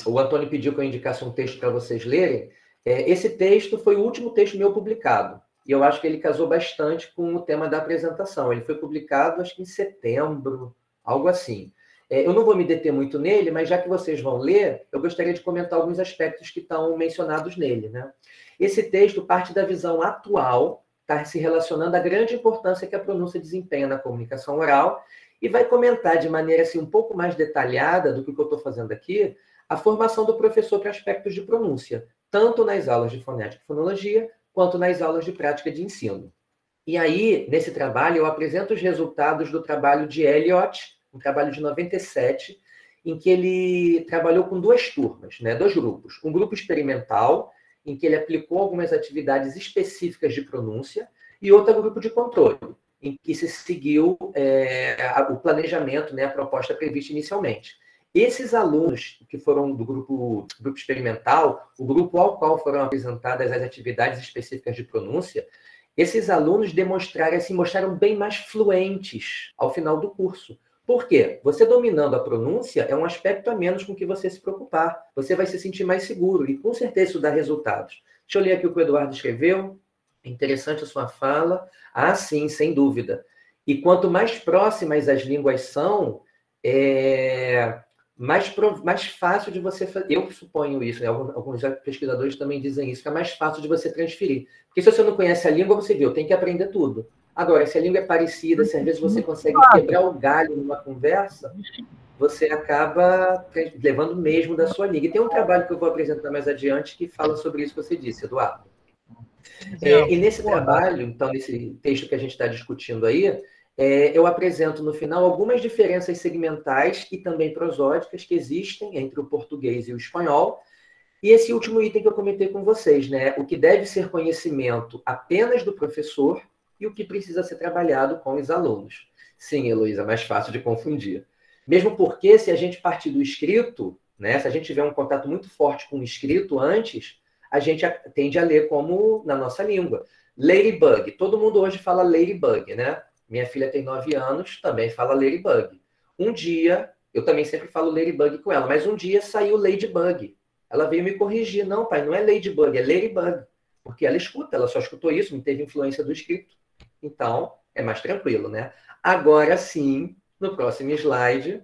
O Antônio pediu que eu indicasse um texto para vocês lerem. Esse texto foi o último texto meu publicado. E eu acho que ele casou bastante com o tema da apresentação. Ele foi publicado, acho que em setembro, algo assim. Eu não vou me deter muito nele, mas já que vocês vão ler, eu gostaria de comentar alguns aspectos que estão mencionados nele, né? Esse texto parte da visão atual, está se relacionando à grande importância que a pronúncia desempenha na comunicação oral, e vai comentar de maneira assim, um pouco mais detalhada do que eu estou fazendo aqui, a formação do professor para aspectos de pronúncia, tanto nas aulas de fonética e fonologia, quanto nas aulas de prática de ensino. E aí, nesse trabalho, eu apresento os resultados do trabalho de Elliott, um trabalho de 97, em que ele trabalhou com duas turmas, né, dois grupos. Um grupo experimental, em que ele aplicou algumas atividades específicas de pronúncia, e outro grupo de controle, em que se seguiu o planejamento, né, a proposta prevista inicialmente. Esses alunos que foram do grupo experimental, o grupo ao qual foram apresentadas as atividades específicas de pronúncia, esses alunos mostraram bem mais fluentes ao final do curso. Por quê? Você dominando a pronúncia é um aspecto a menos com que você se preocupar. Você vai se sentir mais seguro e, com certeza, isso dá resultados. Deixa eu ler aqui o que o Eduardo escreveu. Interessante a sua fala. Ah, sim, sem dúvida. E quanto mais próximas as línguas são, mais fácil de você fazer. Eu suponho isso, né? Alguns pesquisadores também dizem isso, que é mais fácil de você transferir. Porque se você não conhece a língua, você viu, tem que aprender tudo. Agora, se a língua é parecida, se às vezes você consegue quebrar o galho numa conversa, você acaba levando mesmo da sua língua. E tem um trabalho que eu vou apresentar mais adiante que fala sobre isso que você disse, Eduardo. E nesse trabalho, então, nesse texto que a gente está discutindo aí, eu apresento no final algumas diferenças segmentais e também prosódicas que existem entre o português e o espanhol. E esse último item que eu comentei com vocês, né? O que deve ser conhecimento apenas do professor e o que precisa ser trabalhado com os alunos. Sim, Heloísa, mais fácil de confundir. Mesmo porque, se a gente partir do escrito, né, se a gente tiver um contato muito forte com o escrito antes, a gente tende a ler como na nossa língua. Ladybug. Todo mundo hoje fala ladybug, né? Minha filha tem 9 anos, também fala ladybug. Um dia, eu também sempre falo ladybug com ela, mas um dia saiu ladybug. Ela veio me corrigir. Não, pai, não é ladybug, é ladybug. Porque ela escuta, ela só escutou isso, não teve influência do escrito. Então, é mais tranquilo, né? Agora sim, no próximo slide...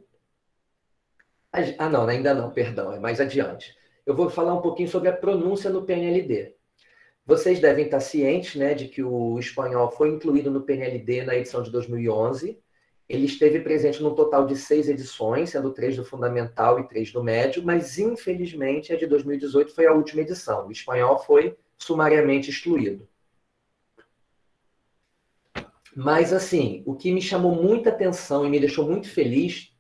Ah, não, ainda não, perdão, é mais adiante. Eu vou falar um pouquinho sobre a pronúncia no PNLD. Vocês devem estar cientes, né, de que o espanhol foi incluído no PNLD na edição de 2011. Ele esteve presente num total de 6 edições, sendo 3 do fundamental e 3 do médio, mas, infelizmente, a de 2018 foi a última edição. O espanhol foi sumariamente excluído. Mas, assim, o que me chamou muita atenção e me deixou muito feliz,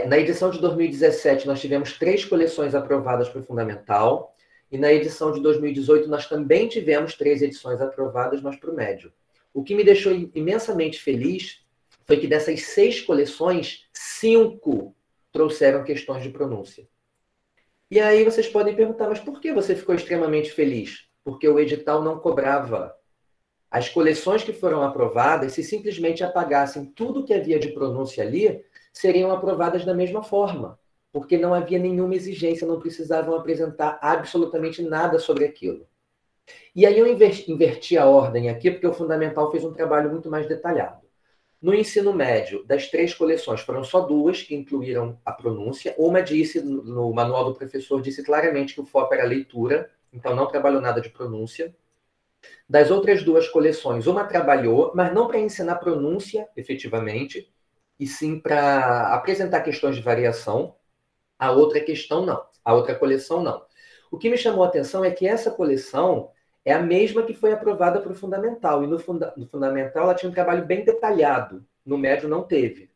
na edição de 2017, nós tivemos 3 coleções aprovadas para o fundamental, e na edição de 2018, nós também tivemos 3 edições aprovadas, mas para o médio. O que me deixou imensamente feliz foi que dessas 6 coleções, 5 trouxeram questões de pronúncia. E aí vocês podem perguntar, mas por que você ficou extremamente feliz? Porque o edital não cobrava. As coleções que foram aprovadas, se simplesmente apagassem tudo que havia de pronúncia ali, seriam aprovadas da mesma forma, porque não havia nenhuma exigência, não precisavam apresentar absolutamente nada sobre aquilo. E aí eu inverti a ordem aqui, porque o fundamental fez um trabalho muito mais detalhado. No ensino médio, das 3 coleções, foram só 2 que incluíram a pronúncia. Uma disse, no manual do professor, disse claramente que o foco era a leitura, então não trabalhou nada de pronúncia. Das outras 2 coleções, uma trabalhou, mas não para ensinar pronúncia, efetivamente, e sim para apresentar questões de variação. A outra questão, não. A outra coleção, não. O que me chamou a atenção é que essa coleção é a mesma que foi aprovada para o fundamental. E no fundamental ela tinha um trabalho bem detalhado. No médio não teve.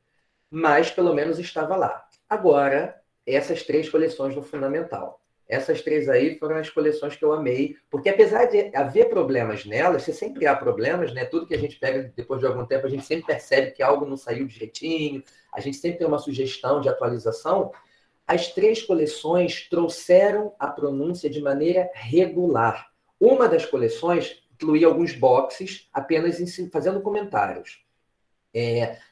Mas, pelo menos, estava lá. Agora, essas 3 coleções no fundamental. Essas 3 aí foram as coleções que eu amei. Porque, apesar de haver problemas nelas, você sempre há problemas, né? Tudo que a gente pega depois de algum tempo, a gente sempre percebe que algo não saiu direitinho. A gente sempre tem uma sugestão de atualização. As 3 coleções trouxeram a pronúncia de maneira regular. Uma das coleções incluía alguns boxes apenas fazendo comentários.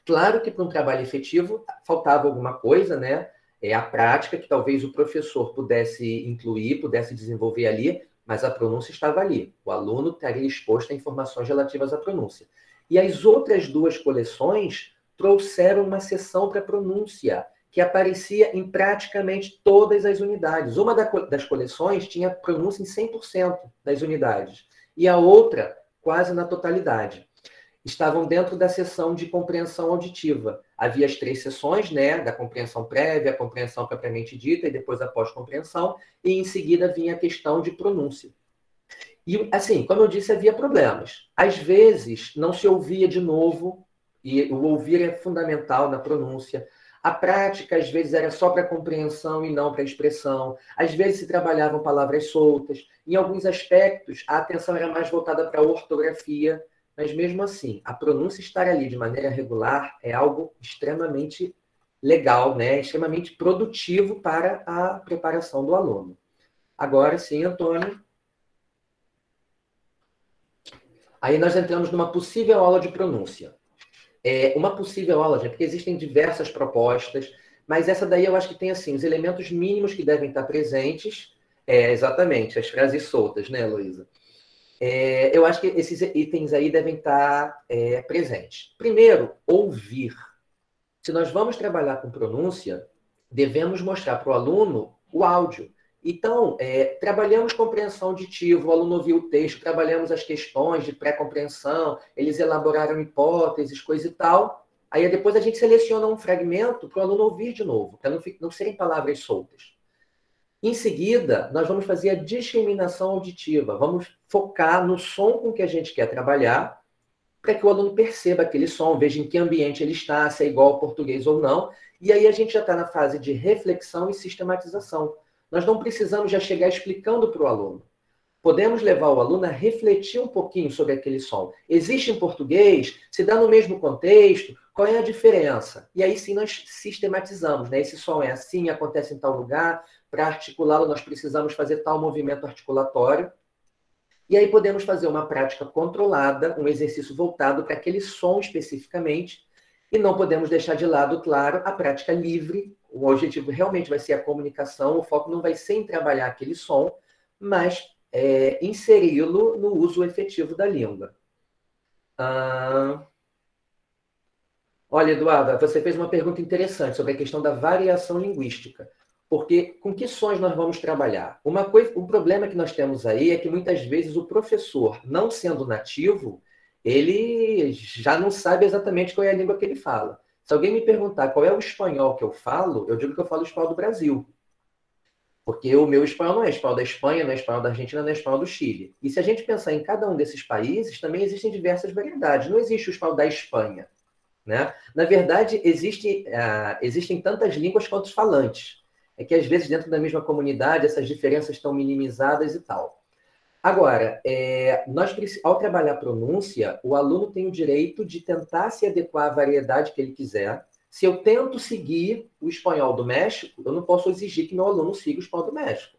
Claro que para um trabalho efetivo faltava alguma coisa, né? A prática que talvez o professor pudesse incluir, pudesse desenvolver ali, mas a pronúncia estava ali. O aluno estaria exposto a informações relativas à pronúncia. E as outras 2 coleções trouxeram uma seção para pronúncia, que aparecia em praticamente todas as unidades. Uma das coleções tinha pronúncia em 100% das unidades, e a outra quase na totalidade. Estavam dentro da seção de compreensão auditiva. Havia as 3 seções, né, da compreensão prévia, a compreensão propriamente dita, e depois a pós-compreensão, e em seguida vinha a questão de pronúncia. E, assim, como eu disse, havia problemas. Às vezes, não se ouvia de novo, e o ouvir é fundamental na pronúncia. A prática, às vezes, era só para compreensão e não para expressão. Às vezes, se trabalhavam palavras soltas. Em alguns aspectos, a atenção era mais voltada para a ortografia. Mas, mesmo assim, a pronúncia estar ali de maneira regular é algo extremamente legal, né? Extremamente produtivo para a preparação do aluno. Agora sim, Antônio. Aí nós entramos numa possível aula de pronúncia. Uma possível aula, gente, porque existem diversas propostas, mas essa daí eu acho que tem, assim, os elementos mínimos que devem estar presentes. Exatamente, as frases soltas, né, Heloísa? Eu acho que esses itens aí devem estar presentes. Primeiro, ouvir. Se nós vamos trabalhar com pronúncia, devemos mostrar para o aluno o áudio. Então, trabalhamos compreensão auditiva, o aluno ouviu o texto, trabalhamos as questões de pré-compreensão, eles elaboraram hipóteses, coisa e tal. Aí depois a gente seleciona um fragmento para o aluno ouvir de novo, para não serem palavras soltas. Em seguida, nós vamos fazer a discriminação auditiva. Vamos focar no som com que a gente quer trabalhar, para que o aluno perceba aquele som, veja em que ambiente ele está, se é igual ao português ou não. E aí a gente já está na fase de reflexão e sistematização. Nós não precisamos já chegar explicando para o aluno. Podemos levar o aluno a refletir um pouquinho sobre aquele som. Existe em português? Se dá no mesmo contexto? Qual é a diferença? E aí sim nós sistematizamos, né? Esse som é assim, acontece em tal lugar. Para articulá-lo, nós precisamos fazer tal movimento articulatório. E aí podemos fazer uma prática controlada, um exercício voltado para aquele som especificamente, e não podemos deixar de lado, claro, a prática livre. O objetivo realmente vai ser a comunicação, o foco não vai ser em trabalhar aquele som, mas inseri-lo no uso efetivo da língua. Olha, Eduarda, você fez uma pergunta interessante sobre a questão da variação linguística. Porque com que sons nós vamos trabalhar? O problema que nós temos aí é que muitas vezes o professor, não sendo nativo, ele já não sabe exatamente qual é a língua que ele fala. Se alguém me perguntar qual é o espanhol que eu falo, eu digo que eu falo o espanhol do Brasil. Porque o meu espanhol não é espanhol da Espanha, não é espanhol da Argentina, não é espanhol do Chile. E se a gente pensar em cada um desses países, também existem diversas variedades. Não existe o espanhol da Espanha, né? Na verdade, existem tantas línguas quanto os falantes. É que, às vezes, dentro da mesma comunidade, essas diferenças estão minimizadas e tal. Agora, ao trabalhar pronúncia, o aluno tem o direito de tentar se adequar à variedade que ele quiser. Se eu tento seguir o espanhol do México, eu não posso exigir que meu aluno siga o espanhol do México.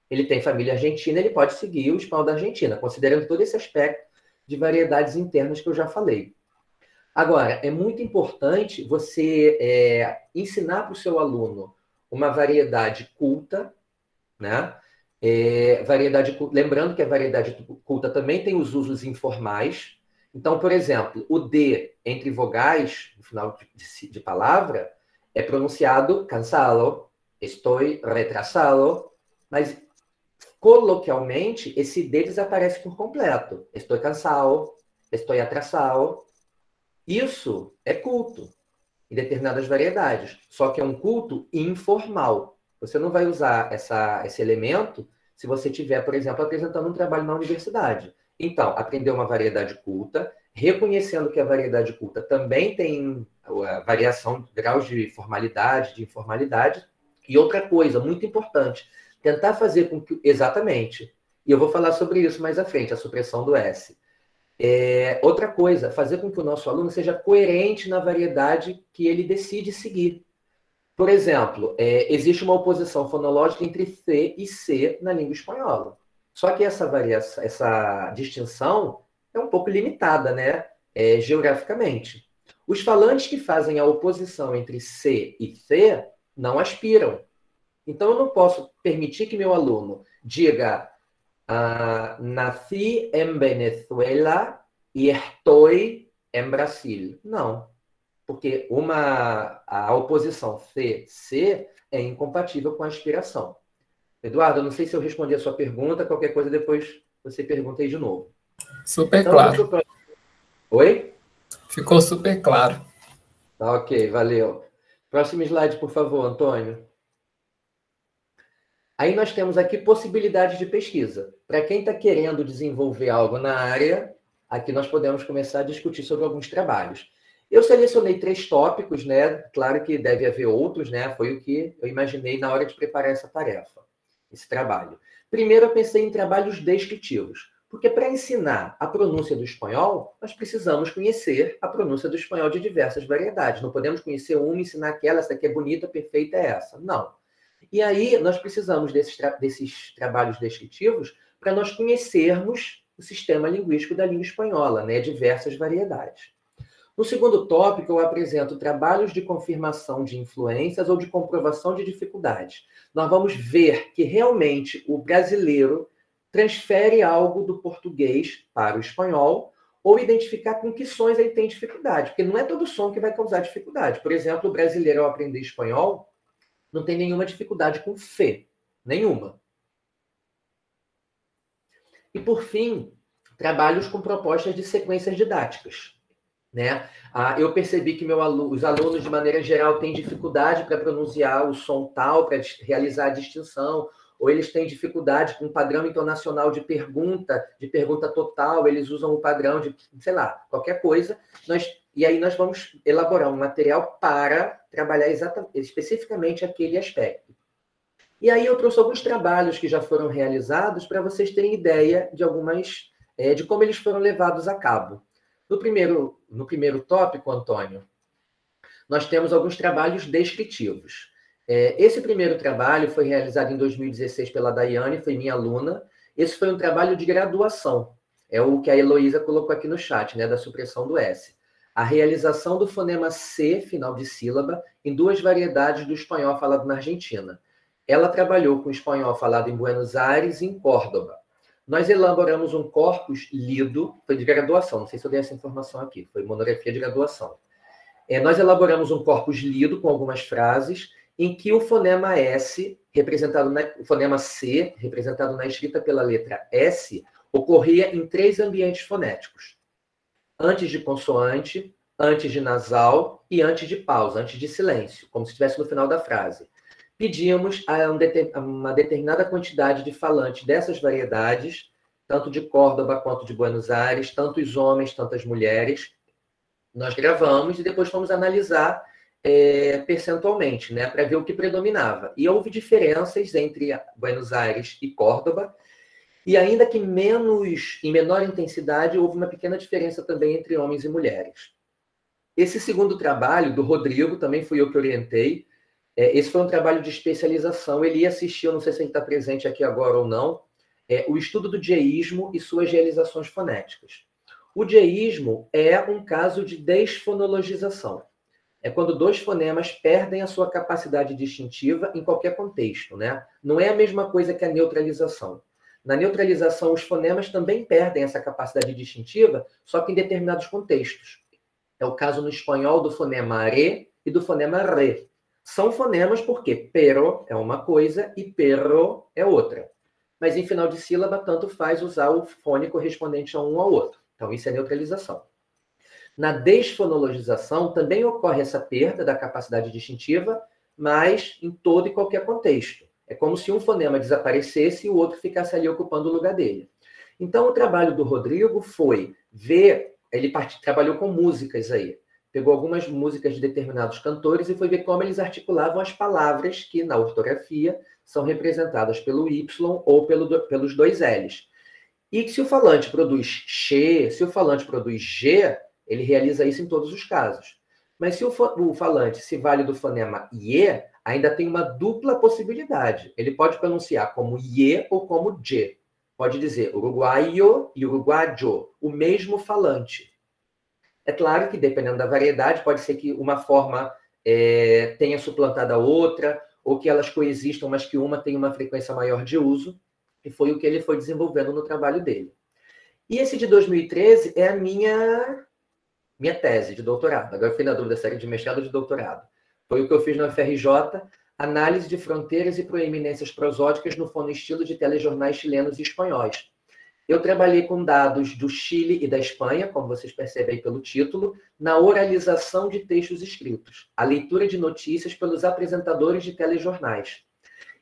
Ele tem família argentina, ele pode seguir o espanhol da Argentina, considerando todo esse aspecto de variedades internas que eu já falei. Agora, é muito importante você ensinar para o seu aluno uma variedade culta, né? Lembrando que a variedade culta também tem os usos informais. Então, por exemplo, o D entre vogais, no final de palavra, é pronunciado cansado, estoy retrasado, mas coloquialmente esse D desaparece por completo. Estou cansado, estou atrasado. Isso é culto em determinadas variedades, só que é um culto informal. Você não vai usar esse elemento se você estiver, por exemplo, apresentando um trabalho na universidade. Então, aprender uma variedade culta, reconhecendo que a variedade culta também tem a variação de graus de formalidade, de informalidade. E outra coisa muito importante, tentar fazer com que... Exatamente. E eu vou falar sobre isso mais à frente, a supressão do S. Outra coisa, fazer com que o nosso aluno seja coerente na variedade que ele decide seguir. Por exemplo, existe uma oposição fonológica entre C e C na língua espanhola. Só que essa distinção é um pouco limitada, né? Geograficamente. Os falantes que fazem a oposição entre C e C não aspiram. Então, eu não posso permitir que meu aluno diga nací en Venezuela y estoy en Brasil. Não, porque a oposição C-C é incompatível com a aspiração. Eduardo, eu não sei se eu respondi a sua pergunta, qualquer coisa depois você pergunta aí de novo. Super então, claro. Oi? Ficou super claro. Tá, ok, valeu. Próximo slide, por favor, Antônio. Aí nós temos aqui possibilidades de pesquisa. Para quem está querendo desenvolver algo na área, aqui nós podemos começar a discutir sobre alguns trabalhos. Eu selecionei 3 tópicos, né? Claro que deve haver outros, né? Foi o que eu imaginei na hora de preparar essa tarefa, esse trabalho. Primeiro, eu pensei em trabalhos descritivos, porque para ensinar a pronúncia do espanhol, nós precisamos conhecer a pronúncia do espanhol de diversas variedades. Não podemos conhecer uma e ensinar aquela, essa aqui é bonita, perfeita, é essa. Não. E aí, nós precisamos desses trabalhos descritivos para nós conhecermos o sistema linguístico da língua espanhola, né? Diversas variedades. No segundo tópico, eu apresento trabalhos de confirmação de influências ou de comprovação de dificuldades. Nós vamos ver que realmente o brasileiro transfere algo do português para o espanhol ou identificar com que sons ele tem dificuldade, porque não é todo som que vai causar dificuldade. Por exemplo, o brasileiro, ao aprender espanhol, não tem nenhuma dificuldade com F, nenhuma. E, por fim, trabalhos com propostas de sequências didáticas. Né? Eu percebi que os alunos, de maneira geral, têm dificuldade para pronunciar o som tal, para realizar a distinção, ou eles têm dificuldade com o padrão intonacional de pergunta total, eles usam o padrão de, sei lá, qualquer coisa. E aí nós vamos elaborar um material para trabalhar especificamente aquele aspecto. E aí eu trouxe alguns trabalhos que já foram realizados para vocês terem ideia de como eles foram levados a cabo. No primeiro tópico, Antônio, nós temos alguns trabalhos descritivos. Esse primeiro trabalho foi realizado em 2016 pela Daiane, foi minha aluna. Esse foi um trabalho de graduação. É o que a Heloísa colocou aqui no chat, né, da supressão do S. A realização do fonema C, final de sílaba, em 2 variedades do espanhol falado na Argentina. Ela trabalhou com o espanhol falado em Buenos Aires e em Córdoba. Nós elaboramos um corpus lido, foi de graduação, não sei se eu dei essa informação aqui, foi monografia de graduação. Nós elaboramos um corpus lido com algumas frases, em que o fonema S, o fonema C, representado na escrita pela letra S, ocorria em 3 ambientes fonéticos. Antes de consoante, antes de nasal e antes de pausa, antes de silêncio, como se estivesse no final da frase. Pedíamos a uma determinada quantidade de falantes dessas variedades, tanto de Córdoba quanto de Buenos Aires, tanto os homens, tanto as mulheres. Nós gravamos e depois fomos analisar percentualmente, né, para ver o que predominava. E houve diferenças entre Buenos Aires e Córdoba, e ainda que em menor intensidade, houve uma pequena diferença também entre homens e mulheres. Esse segundo trabalho, do Rodrigo, também fui eu que orientei. Esse foi um trabalho de especialização. Ele assistiu, não sei se ele está presente aqui agora ou não, o estudo do dieísmo e suas realizações fonéticas. O dieísmo é um caso de desfonologização. É quando 2 fonemas perdem a sua capacidade distintiva em qualquer contexto, né? Não é a mesma coisa que a neutralização. Na neutralização, os fonemas também perdem essa capacidade distintiva, só que em determinados contextos. É o caso no espanhol do fonema re e do fonema re. São fonemas porque pero é uma coisa e perro é outra. Mas em final de sílaba, tanto faz usar o fone correspondente a um ao outro. Então, isso é neutralização. Na desfonologização, também ocorre essa perda da capacidade distintiva, mas em todo e qualquer contexto. É como se um fonema desaparecesse e o outro ficasse ali ocupando o lugar dele. Então, o trabalho do Rodrigo foi ver... Ele trabalhou com músicas aí. Pegou algumas músicas de determinados cantores e foi ver como eles articulavam as palavras que, na ortografia, são representadas pelo Y ou pelos 2 L's. E que se o falante produz X, se o falante produz G, ele realiza isso em todos os casos. Mas se o falante se vale do fonema IE, ainda tem uma dupla possibilidade. Ele pode pronunciar como IE ou como J. Pode dizer uruguaio e uruguayo, o mesmo falante. É claro que, dependendo da variedade, pode ser que uma forma tenha suplantado a outra, ou que elas coexistam, mas que uma tenha uma frequência maior de uso, e foi o que ele foi desenvolvendo no trabalho dele. E esse de 2013 é a minha tese de doutorado. Agora eu fui na dúvida se era de mestrado ou de doutorado. Foi o que eu fiz no UFRJ, Análise de Fronteiras e Proeminências Prosódicas no Fonoestilo de Telejornais Chilenos e Espanhóis. Eu trabalhei com dados do Chile e da Espanha, como vocês percebem pelo título, na oralização de textos escritos, a leitura de notícias pelos apresentadores de telejornais.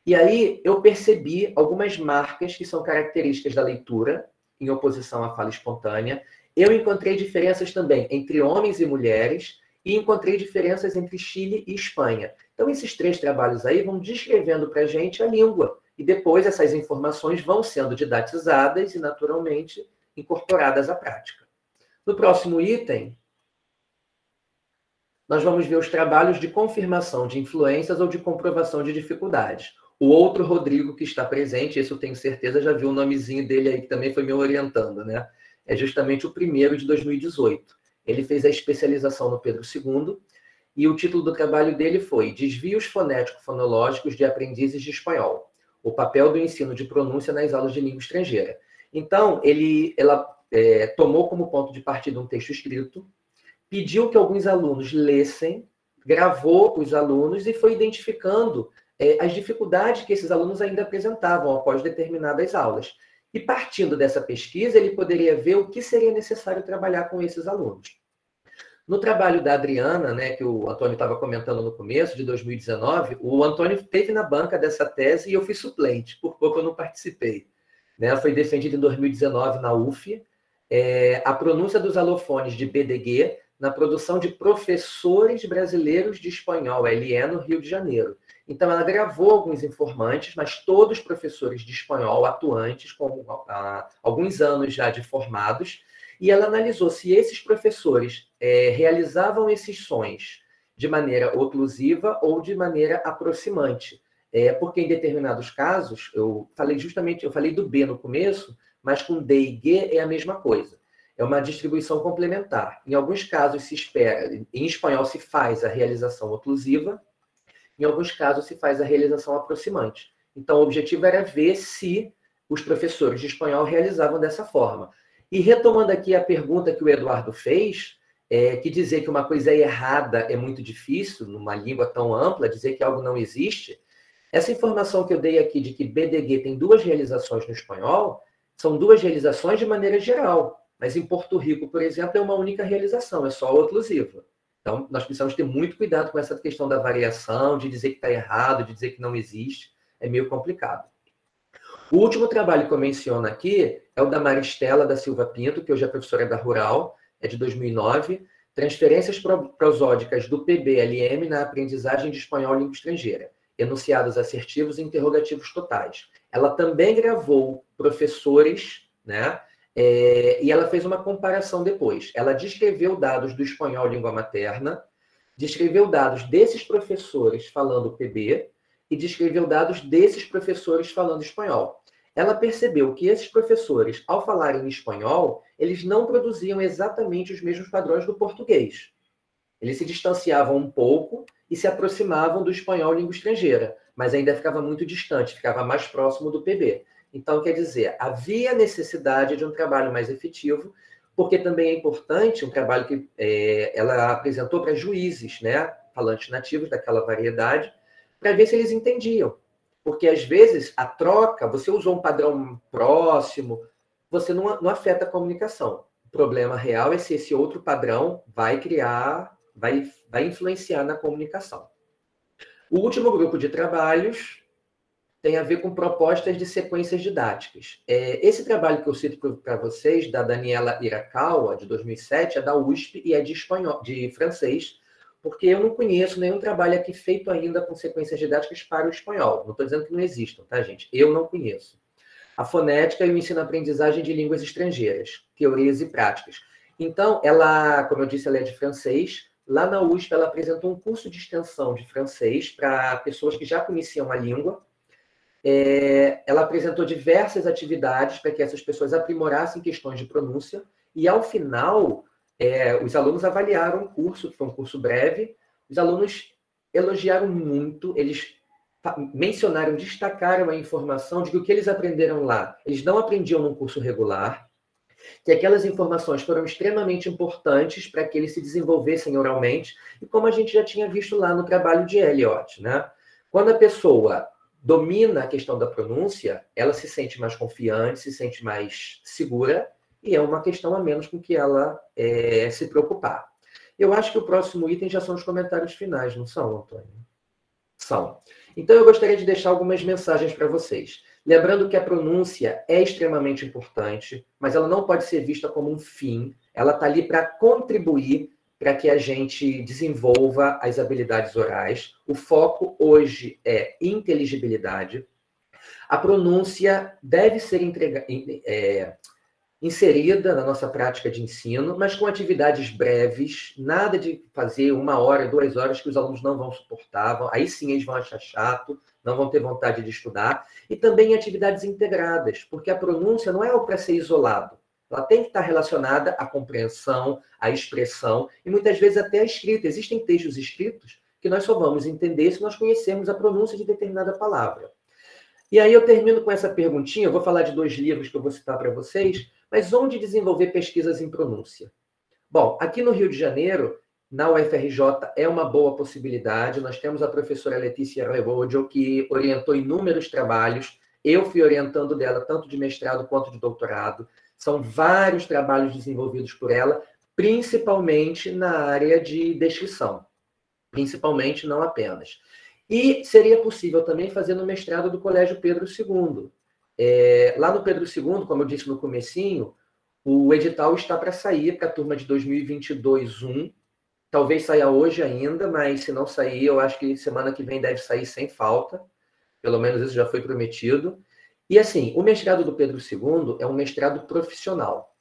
E aí eu percebi algumas marcas que são características da leitura, em oposição à fala espontânea, Eu encontrei diferenças também entre homens e mulheres e encontrei diferenças entre Chile e Espanha. Então, esses 3 trabalhos aí vão descrevendo para a gente a língua. E depois essas informações vão sendo didatizadas e, naturalmente, incorporadas à prática. No próximo item, nós vamos ver os trabalhos de confirmação de influências ou de comprovação de dificuldades. O outro Rodrigo que está presente, esse eu tenho certeza, já viu o nomezinho dele aí, que também foi me orientando, né? É justamente o primeiro de 2018. Ele fez a especialização no Pedro II, e o título do trabalho dele foi Desvios Fonético-Fonológicos de Aprendizes de Espanhol, o papel do ensino de pronúncia nas aulas de língua estrangeira. Então, ela tomou como ponto de partida um texto escrito, pediu que alguns alunos lessem, gravou os alunos e foi identificando as dificuldades que esses alunos ainda apresentavam após determinadas aulas. E partindo dessa pesquisa, ele poderia ver o que seria necessário trabalhar com esses alunos. No trabalho da Adriana, né, que o Antônio estava comentando no começo, de 2019, o Antônio esteve na banca dessa tese e eu fui suplente, por pouco eu não participei. Né? Foi defendido em 2019 na UF, a pronúncia dos alofones de BDG na produção de professores brasileiros de espanhol, LE, no Rio de Janeiro. Então, ela gravou alguns informantes, mas todos professores de espanhol atuantes, com alguns anos já de formados, e ela analisou se esses professores realizavam esses sons de maneira oclusiva ou de maneira aproximante. Porque em determinados casos, eu falei do B no começo, mas com D e G é a mesma coisa. É uma distribuição complementar. Em alguns casos se espera, em espanhol se faz a realização oclusiva, em alguns casos se faz a realização aproximante. Então, o objetivo era ver se os professores de espanhol realizavam dessa forma. E retomando aqui a pergunta que o Eduardo fez, que dizer que uma coisa é errada é muito difícil, numa língua tão ampla, dizer que algo não existe, essa informação que eu dei aqui de que BDG tem 2 realizações no espanhol, são 2 realizações de maneira geral. Mas em Porto Rico, por exemplo, é uma única realização, é só oclusiva. Então, nós precisamos ter muito cuidado com essa questão da variação, de dizer que está errado, de dizer que não existe. É meio complicado. O último trabalho que eu menciono aqui é o da Maristela da Silva Pinto, que hoje é professora da Rural, é de 2009, Transferências prosódicas do PBLM na aprendizagem de espanhol língua estrangeira, enunciados assertivos e interrogativos totais. Ela também gravou professores, né? E ela fez uma comparação depois. Ela descreveu dados do espanhol língua materna, descreveu dados desses professores falando PB e descreveu dados desses professores falando espanhol. Ela percebeu que esses professores, ao falarem espanhol, eles não produziam exatamente os mesmos padrões do português. Eles se distanciavam um pouco e se aproximavam do espanhol língua estrangeira, mas ainda ficava muito distante, ficava mais próximo do PB. Então, quer dizer, havia necessidade de um trabalho mais efetivo, porque também é importante um trabalho que ela apresentou para juízes, né, falantes nativos daquela variedade, para ver se eles entendiam. Porque, às vezes, a troca, você usou um padrão próximo, você não afeta a comunicação. O problema real é se esse outro padrão vai influenciar na comunicação. O último grupo de trabalhos tem a ver com propostas de sequências didáticas. Esse trabalho que eu cito para vocês, da Daniela Irakawa, de 2007, é da USP e é de francês, porque eu não conheço nenhum trabalho aqui feito ainda com sequências didáticas para o espanhol. Não estou dizendo que não existam, tá, gente? Eu não conheço. A fonética e o ensino-aprendizagem de línguas estrangeiras, teorias e práticas. Então, ela, como eu disse, ela é de francês. Lá na USP, ela apresentou um curso de extensão de francês para pessoas que já conheciam a língua. Ela apresentou diversas atividades para que essas pessoas aprimorassem questões de pronúncia. E, ao final, os alunos avaliaram o curso, que foi um curso breve. Os alunos elogiaram muito, eles mencionaram, destacaram a informação de que o que eles aprenderam lá, eles não aprendiam num curso regular, que aquelas informações foram extremamente importantes para que eles se desenvolvessem oralmente, e como a gente já tinha visto lá no trabalho de Eliot, né? Quando a pessoa domina a questão da pronúncia, ela se sente mais confiante, se sente mais segura, e é uma questão a menos com que ela se preocupar. Eu acho que o próximo item já são os comentários finais, não são, Antônio? São. Então, eu gostaria de deixar algumas mensagens para vocês. Lembrando que a pronúncia é extremamente importante, mas ela não pode ser vista como um fim. Ela está ali para contribuir para que a gente desenvolva as habilidades orais. O foco hoje é inteligibilidade. A pronúncia deve ser inserida na nossa prática de ensino, mas com atividades breves, nada de fazer 1 hora, 2 horas que os alunos não vão suportar, aí sim eles vão achar chato, não vão ter vontade de estudar, e também atividades integradas, porque a pronúncia não é algo para ser isolado, ela tem que estar relacionada à compreensão, à expressão, e muitas vezes até à escrita. Existem textos escritos que nós só vamos entender se nós conhecermos a pronúncia de determinada palavra. E aí eu termino com essa perguntinha, eu vou falar de 2 livros que eu vou citar para vocês, mas onde desenvolver pesquisas em pronúncia? Bom, aqui no Rio de Janeiro, na UFRJ, é uma boa possibilidade. Nós temos a professora Letícia Revodio, que orientou inúmeros trabalhos. Eu fui orientando dela, tanto de mestrado quanto de doutorado. São vários trabalhos desenvolvidos por ela, principalmente na área de descrição. Principalmente, não apenas. E seria possível também fazer no mestrado do Colégio Pedro II. Lá no Pedro II, como eu disse no comecinho, o edital está para sair para a turma de 2022-1. Talvez saia hoje ainda, mas se não sair, eu acho que semana que vem deve sair sem falta. Pelo menos isso já foi prometido. E assim, o mestrado do Pedro II é um mestrado profissional.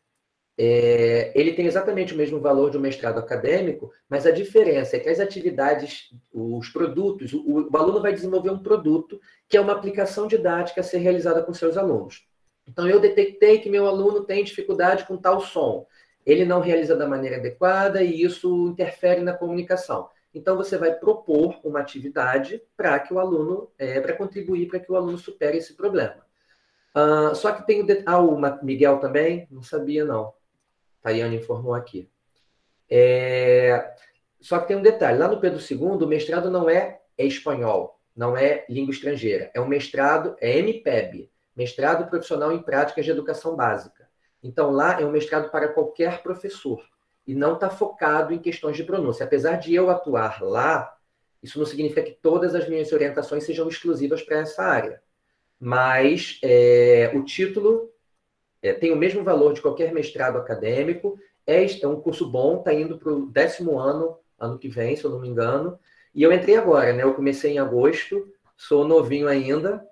Ele tem exatamente o mesmo valor de um mestrado acadêmico, mas a diferença é que as atividades, os produtos, o aluno vai desenvolver um produto que é uma aplicação didática a ser realizada com seus alunos. Então, eu detectei que meu aluno tem dificuldade com tal som. Ele não realiza da maneira adequada e isso interfere na comunicação. Então, você vai propor uma atividade para que o aluno, para contribuir para que o aluno supere esse problema. Só que tem o Miguel também? Não sabia, não. Tayane informou aqui. Só que tem um detalhe. Lá no Pedro II, o mestrado não é espanhol, não é língua estrangeira. É um mestrado, é MPEB, Mestrado Profissional em Práticas de Educação Básica. Então, lá é um mestrado para qualquer professor. E não está focado em questões de pronúncia. Apesar de eu atuar lá, isso não significa que todas as minhas orientações sejam exclusivas para essa área. Mas o título tem o mesmo valor de qualquer mestrado acadêmico, é um curso bom, está indo para o 10º ano, ano que vem, se eu não me engano, e eu entrei agora, né? Eu comecei em agosto, sou novinho ainda,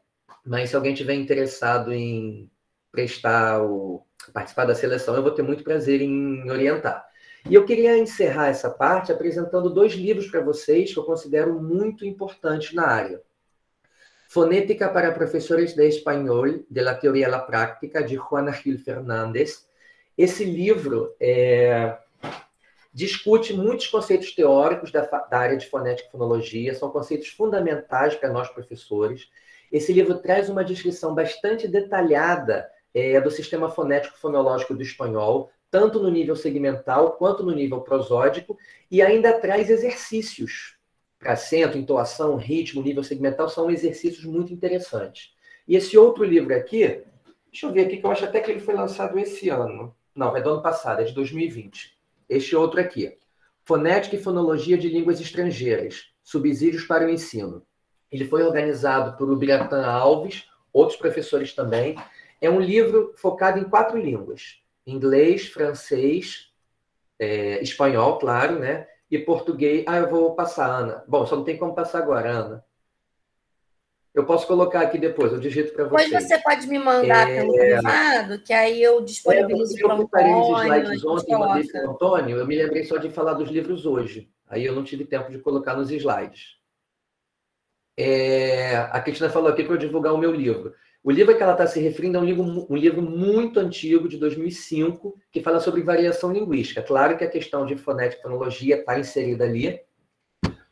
mas se alguém tiver interessado em participar da seleção, eu vou ter muito prazer em orientar. E eu queria encerrar essa parte apresentando 2 livros para vocês que eu considero muito importantes na área. Fonética para professores de espanhol, de la teoria a la práctica, de Juana Gil Fernández. Esse livro discute muitos conceitos teóricos da área de fonética e fonologia, são conceitos fundamentais para nós professores. Esse livro traz uma descrição bastante detalhada do sistema fonético-fonológico do espanhol, tanto no nível segmental quanto no nível prosódico, e ainda traz exercícios. Acento, entoação, ritmo, nível segmental, são exercícios muito interessantes. E esse outro livro aqui, deixa eu ver aqui, que eu acho até que ele foi lançado esse ano. Não, é do ano passado, é de 2020. Este outro aqui, Fonética e Fonologia de Línguas Estrangeiras, Subsídios para o Ensino. Ele foi organizado por Biratã Alves, outros professores também. É um livro focado em 4 línguas. Inglês, francês, espanhol, claro, né? E português. Eu vou passar, Ana. Bom, só não tem como passar agora, Ana. Eu posso colocar aqui depois, eu digito para vocês. Depois você pode me mandar pelo privado, que aí eu disponibilizo para o Antônio. Eu preparei os slides ontem e mandei para o Antônio, eu me lembrei só de falar dos livros hoje. Aí eu não tive tempo de colocar nos slides. A Cristina falou aqui para eu divulgar o meu livro. O livro que ela está se referindo é um livro muito antigo, de 2005, que fala sobre variação linguística. Claro que a questão de fonética e fonologia está inserida ali,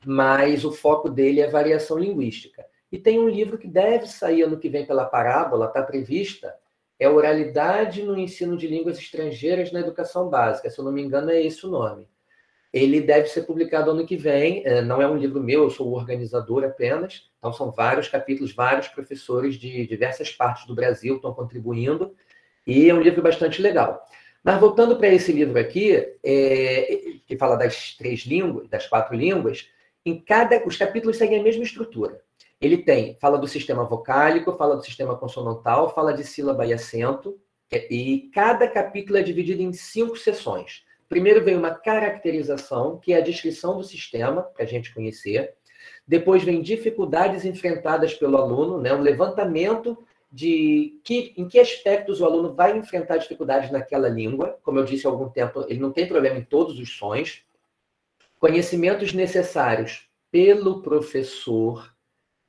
mas o foco dele é variação linguística. E tem um livro que deve sair ano que vem pela Parábola, está prevista, é Oralidade no Ensino de Línguas Estrangeiras na Educação Básica. Se eu não me engano, é esse o nome. Ele deve ser publicado ano que vem, não é um livro meu, eu sou o organizador apenas, então são vários capítulos, vários professores de diversas partes do Brasil estão contribuindo, e é um livro bastante legal. Mas voltando para esse livro aqui, que fala das 3 línguas, das 4 línguas, os capítulos seguem a mesma estrutura. Ele fala do sistema vocálico, fala do sistema consonantal, fala de sílaba e acento, e cada capítulo é dividido em 5 seções. Primeiro vem uma caracterização, que é a descrição do sistema, para a gente conhecer. Depois vem dificuldades enfrentadas pelo aluno, né? Um levantamento em que aspectos o aluno vai enfrentar dificuldades naquela língua. Como eu disse há algum tempo, ele não tem problema em todos os sons. Conhecimentos necessários pelo professor.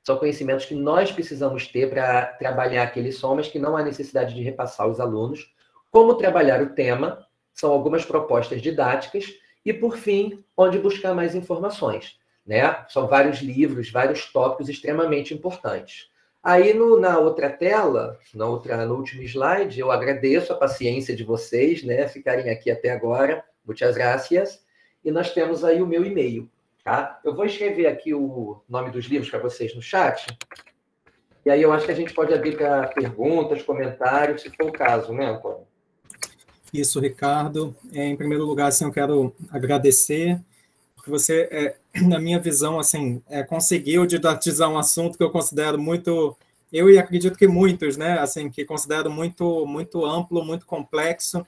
São conhecimentos que nós precisamos ter para trabalhar aquele som, mas que não há necessidade de repassar aos alunos. Como trabalhar o tema, são algumas propostas didáticas. E, por fim, onde buscar mais informações, né? São vários livros, vários tópicos extremamente importantes. Aí, na outra tela, no último slide, eu agradeço a paciência de vocês, né? Ficarem aqui até agora. Muchas gracias. E nós temos aí o meu e-mail. Tá? Eu vou escrever aqui o nome dos livros para vocês no chat. E aí eu acho que a gente pode abrir para perguntas, comentários, se for o caso, né, Antônio? Isso, Ricardo. Em primeiro lugar, assim, eu quero agradecer, porque você, na minha visão, assim, conseguiu didatizar um assunto que eu considero muito, eu e acredito que muitos, né, assim, que considero muito, muito amplo, muito complexo.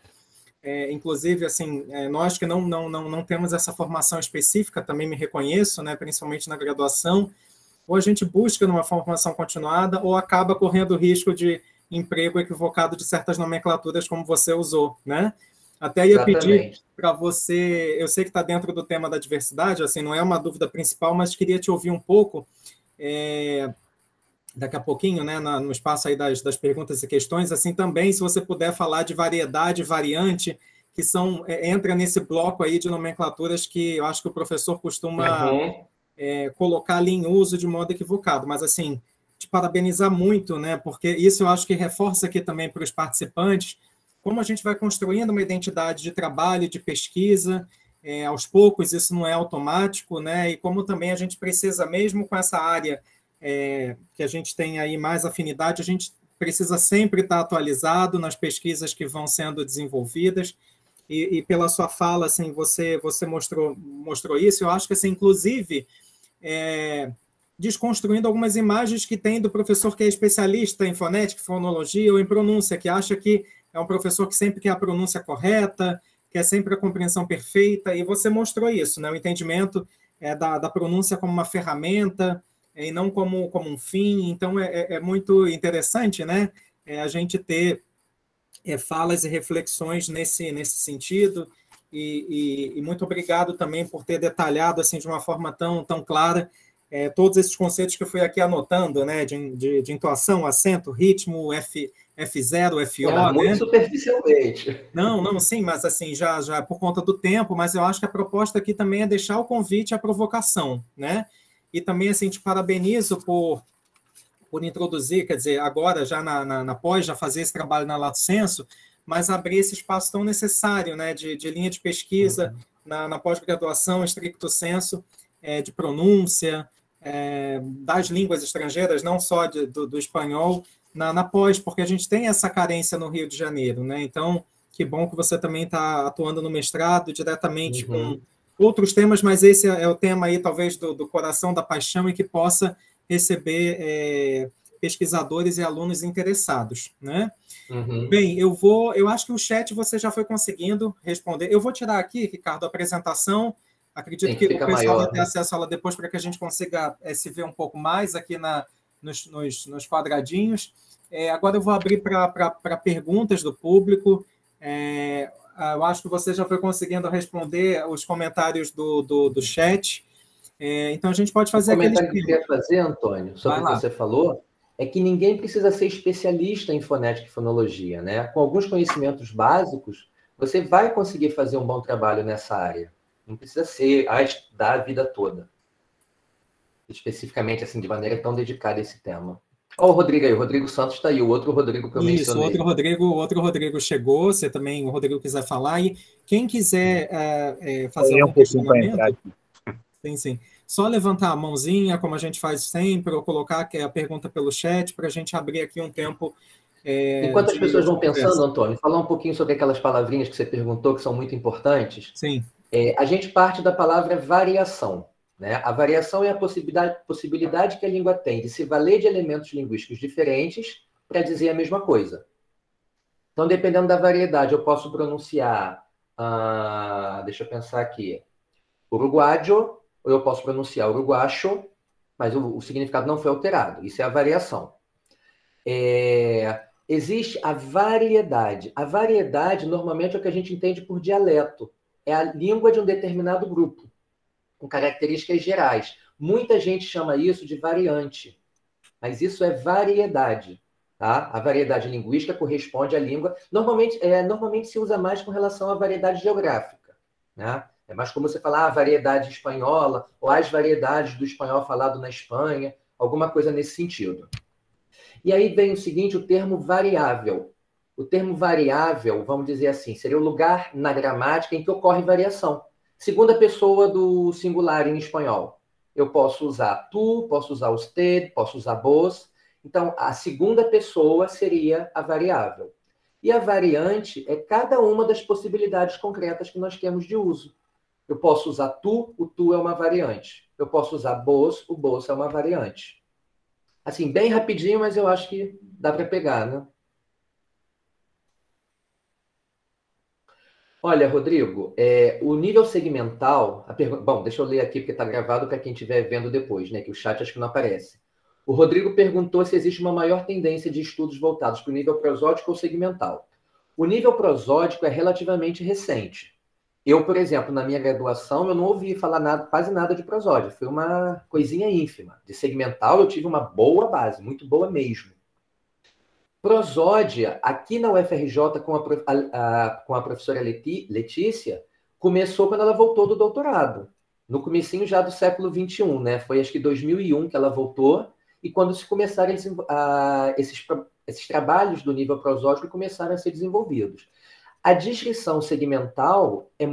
Inclusive, assim, nós que não temos essa formação específica, também me reconheço, né, principalmente na graduação, ou a gente busca numa formação continuada, ou acaba correndo o risco de emprego equivocado de certas nomenclaturas, como você usou, né? Até ia pedir para você, eu sei que está dentro do tema da diversidade, assim, não é uma dúvida principal, mas queria te ouvir um pouco, daqui a pouquinho, né, no espaço aí das perguntas e questões, assim, também, se você puder falar de variedade, variante, que entra nesse bloco aí de nomenclaturas que eu acho que o professor costuma colocar ali em uso de modo equivocado, mas, assim, te parabenizar muito, né, porque isso eu acho que reforça aqui também para os participantes, como a gente vai construindo uma identidade de trabalho, de pesquisa, aos poucos, isso não é automático, né, e como também a gente precisa, mesmo com essa área que a gente tem aí mais afinidade, a gente precisa sempre estar atualizado nas pesquisas que vão sendo desenvolvidas, e pela sua fala, assim, você mostrou isso, eu acho que, assim, inclusive, desconstruindo algumas imagens que tem do professor que é especialista em fonética, fonologia ou em pronúncia, que acha que é um professor que sempre quer a pronúncia correta, quer sempre a compreensão perfeita, e você mostrou isso, né? O entendimento da pronúncia como uma ferramenta, e não como um fim. Então, é muito interessante, né, a gente ter falas e reflexões nesse sentido, e muito obrigado também por ter detalhado assim, de uma forma tão clara todos esses conceitos que eu fui aqui anotando, né, de entoação, acento, ritmo, F0, FO, muito, né? Superficialmente. Não, sim, mas assim, já por conta do tempo, mas eu acho que a proposta aqui também é deixar o convite à provocação, né? E também, assim, te parabenizo por introduzir, quer dizer, agora já na pós, já fazer esse trabalho na Lato Sensu, mas abrir esse espaço tão necessário, né, de linha de pesquisa na pós-graduação, stricto sensu, de pronúncia, das línguas estrangeiras, não só do espanhol, na pós, porque a gente tem essa carência no Rio de Janeiro, né? Então, que bom que você também está atuando no mestrado diretamente com outros temas, mas esse é o tema aí, talvez, do coração, da paixão, e que possa receber pesquisadores e alunos interessados, né? Bem, eu acho que o chat você já foi conseguindo responder. Eu vou tirar aqui, Ricardo, a apresentação. Acredito que o pessoal maior, vai ter acesso a ela depois para que a gente consiga se ver um pouco mais aqui nos quadradinhos. Agora eu vou abrir para perguntas do público. Eu acho que você já foi conseguindo responder os comentários do chat. Então, a gente pode fazer aquele... O comentário que eu queria fazer, Antônio, sobre o que você falou, é que ninguém precisa ser especialista em fonética e fonologia, né? Com alguns conhecimentos básicos, você vai conseguir fazer um bom trabalho nessa área. Não precisa ser estudar a vida toda. Especificamente, assim, de maneira tão dedicada a esse tema. Olha o Rodrigo aí, o Rodrigo Santos está aí, o outro Rodrigo que eu mencionei. Isso, outro Rodrigo chegou, você também, o Rodrigo quiser falar, e quem quiser fazer algum questionamento... Sim. Só levantar a mãozinha, como a gente faz sempre, ou colocar a pergunta pelo chat, para a gente abrir aqui um tempo... Enquanto as pessoas vão pensando, Antônio, falar um pouquinho sobre aquelas palavrinhas que você perguntou, que são muito importantes. Sim. A gente parte da palavra variação, né? A variação é a possibilidade que a língua tem de se valer de elementos linguísticos diferentes para dizer a mesma coisa. Então, dependendo da variedade, eu posso pronunciar, deixa eu pensar aqui, uruguayo, ou eu posso pronunciar uruguacho, mas o significado não foi alterado. Isso é a variação. Existe a variedade. A variedade, normalmente, é o que a gente entende por dialeto. É a língua de um determinado grupo, com características gerais. Muita gente chama isso de variante, mas isso é variedade. Tá? A variedade linguística corresponde à língua. Normalmente se usa mais com relação à variedade geográfica. Né? É mais como você falar a variedade espanhola, ou as variedades do espanhol falado na Espanha, alguma coisa nesse sentido. E aí vem o seguinte, o termo variável. O termo variável, vamos dizer assim, seria o lugar na gramática em que ocorre variação. Segunda pessoa do singular em espanhol. Eu posso usar tu, posso usar usted, posso usar vos. Então, a segunda pessoa seria a variável. E a variante é cada uma das possibilidades concretas que nós temos de uso. Eu posso usar tu, o tu é uma variante. Eu posso usar vos, o vos é uma variante. Assim, bem rapidinho, mas eu acho que dá para pegar, né? Olha, Rodrigo, o nível segmental... Bom, deixa eu ler aqui, porque está gravado para quem estiver vendo depois, né? Que o chat acho que não aparece. O Rodrigo perguntou se existe uma maior tendência de estudos voltados para o nível prosódico ou segmental. O nível prosódico é relativamente recente. Eu, por exemplo, na minha graduação, eu não ouvi falar quase nada de prosódia. Foi uma coisinha ínfima. De segmental, eu tive uma boa base, muito boa mesmo. Prosódia, aqui na UFRJ, com a professora Letícia, começou quando ela voltou do doutorado. No comecinho já do século XXI, né? Foi acho que 2001 que ela voltou, e quando se começaram esses trabalhos do nível prosódico começaram a ser desenvolvidos. A descrição segmental é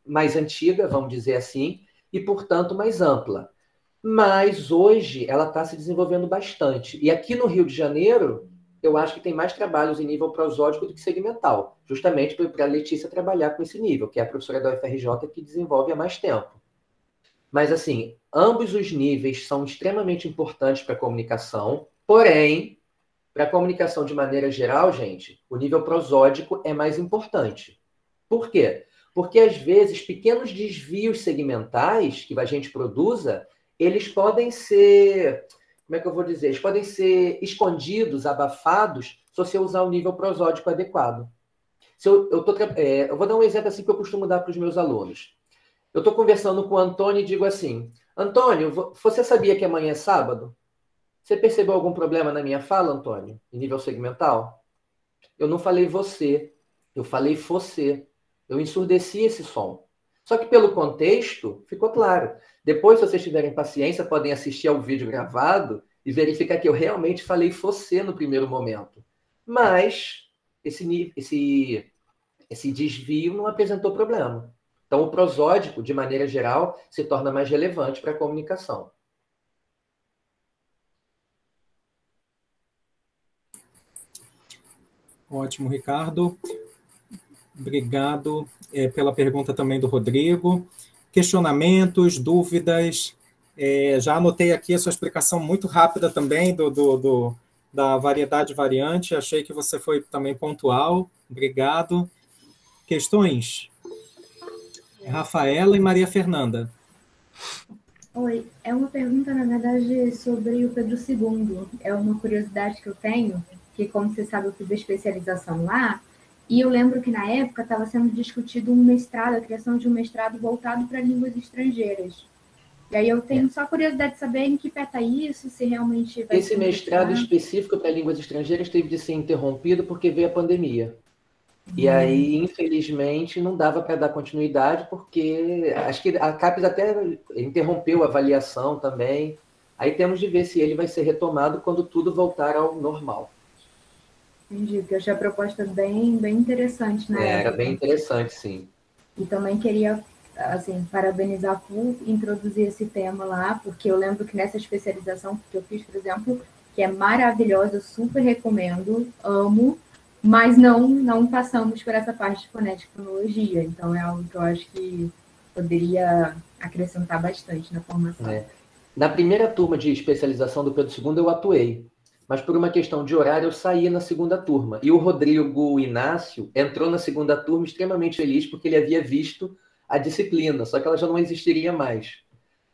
mais antiga, vamos dizer assim, e, portanto, mais ampla. Mas, hoje, ela está se desenvolvendo bastante. E aqui no Rio de Janeiro, eu acho que tem mais trabalhos em nível prosódico do que segmental, justamente para a Letícia trabalhar com esse nível, que é a professora da UFRJ que desenvolve há mais tempo. Mas, assim, ambos os níveis são extremamente importantes para a comunicação, porém... Para a comunicação de maneira geral, gente, o nível prosódico é mais importante. Por quê? Porque, às vezes, pequenos desvios segmentais que a gente produza, eles podem ser, como é que eu vou dizer? Eles podem ser escondidos, abafados, se você usar o nível prosódico adequado. Eu vou dar um exemplo assim que eu costumo dar para os meus alunos. Eu estou conversando com o Antônio e digo assim, Antônio, você sabia que amanhã é sábado? Você percebeu algum problema na minha fala, Antônio, em nível segmental? Eu não falei você, eu falei você. Eu ensurdeci esse som. Só que pelo contexto, ficou claro. Depois, se vocês tiverem paciência, podem assistir ao vídeo gravado e verificar que eu realmente falei você no primeiro momento. Mas esse desvio não apresentou problema. Então, o prosódico, de maneira geral, se torna mais relevante para a comunicação. Ótimo, Ricardo. Obrigado pela pergunta também do Rodrigo. Questionamentos, dúvidas. Já anotei aqui a sua explicação muito rápida também da variedade variante. Achei que você foi também pontual. Obrigado. Questões? Rafaela e Maria Fernanda. Oi, é uma pergunta, na verdade, sobre o Pedro II. É uma curiosidade que eu tenho, que, como você sabe, eu fiz a especialização lá, e eu lembro que, na época, estava sendo discutido um mestrado, a criação de um mestrado voltado para línguas estrangeiras. E aí eu tenho só curiosidade de saber em que pé está isso, se realmente vai Esse mestrado específico para línguas estrangeiras teve de ser interrompido porque veio a pandemia. E aí, infelizmente, não dava para dar continuidade, porque acho que a CAPES até interrompeu a avaliação também. Aí temos de ver se ele vai ser retomado quando tudo voltar ao normal. Entendi, porque eu achei a proposta bem interessante na época. Era bem interessante, sim. E também queria, assim, parabenizar por introduzir esse tema lá, porque eu lembro que nessa especialização que eu fiz, por exemplo, que é maravilhosa, eu super recomendo, amo, mas não passamos por essa parte de fonética e fonologia. Então, é algo que eu acho que poderia acrescentar bastante na formação. Na primeira turma de especialização do Pedro II, eu atuei. Mas por uma questão de horário, eu saí na segunda turma. E o Rodrigo Inácio entrou na segunda turma extremamente feliz, porque ele havia visto a disciplina, só que ela já não existiria mais.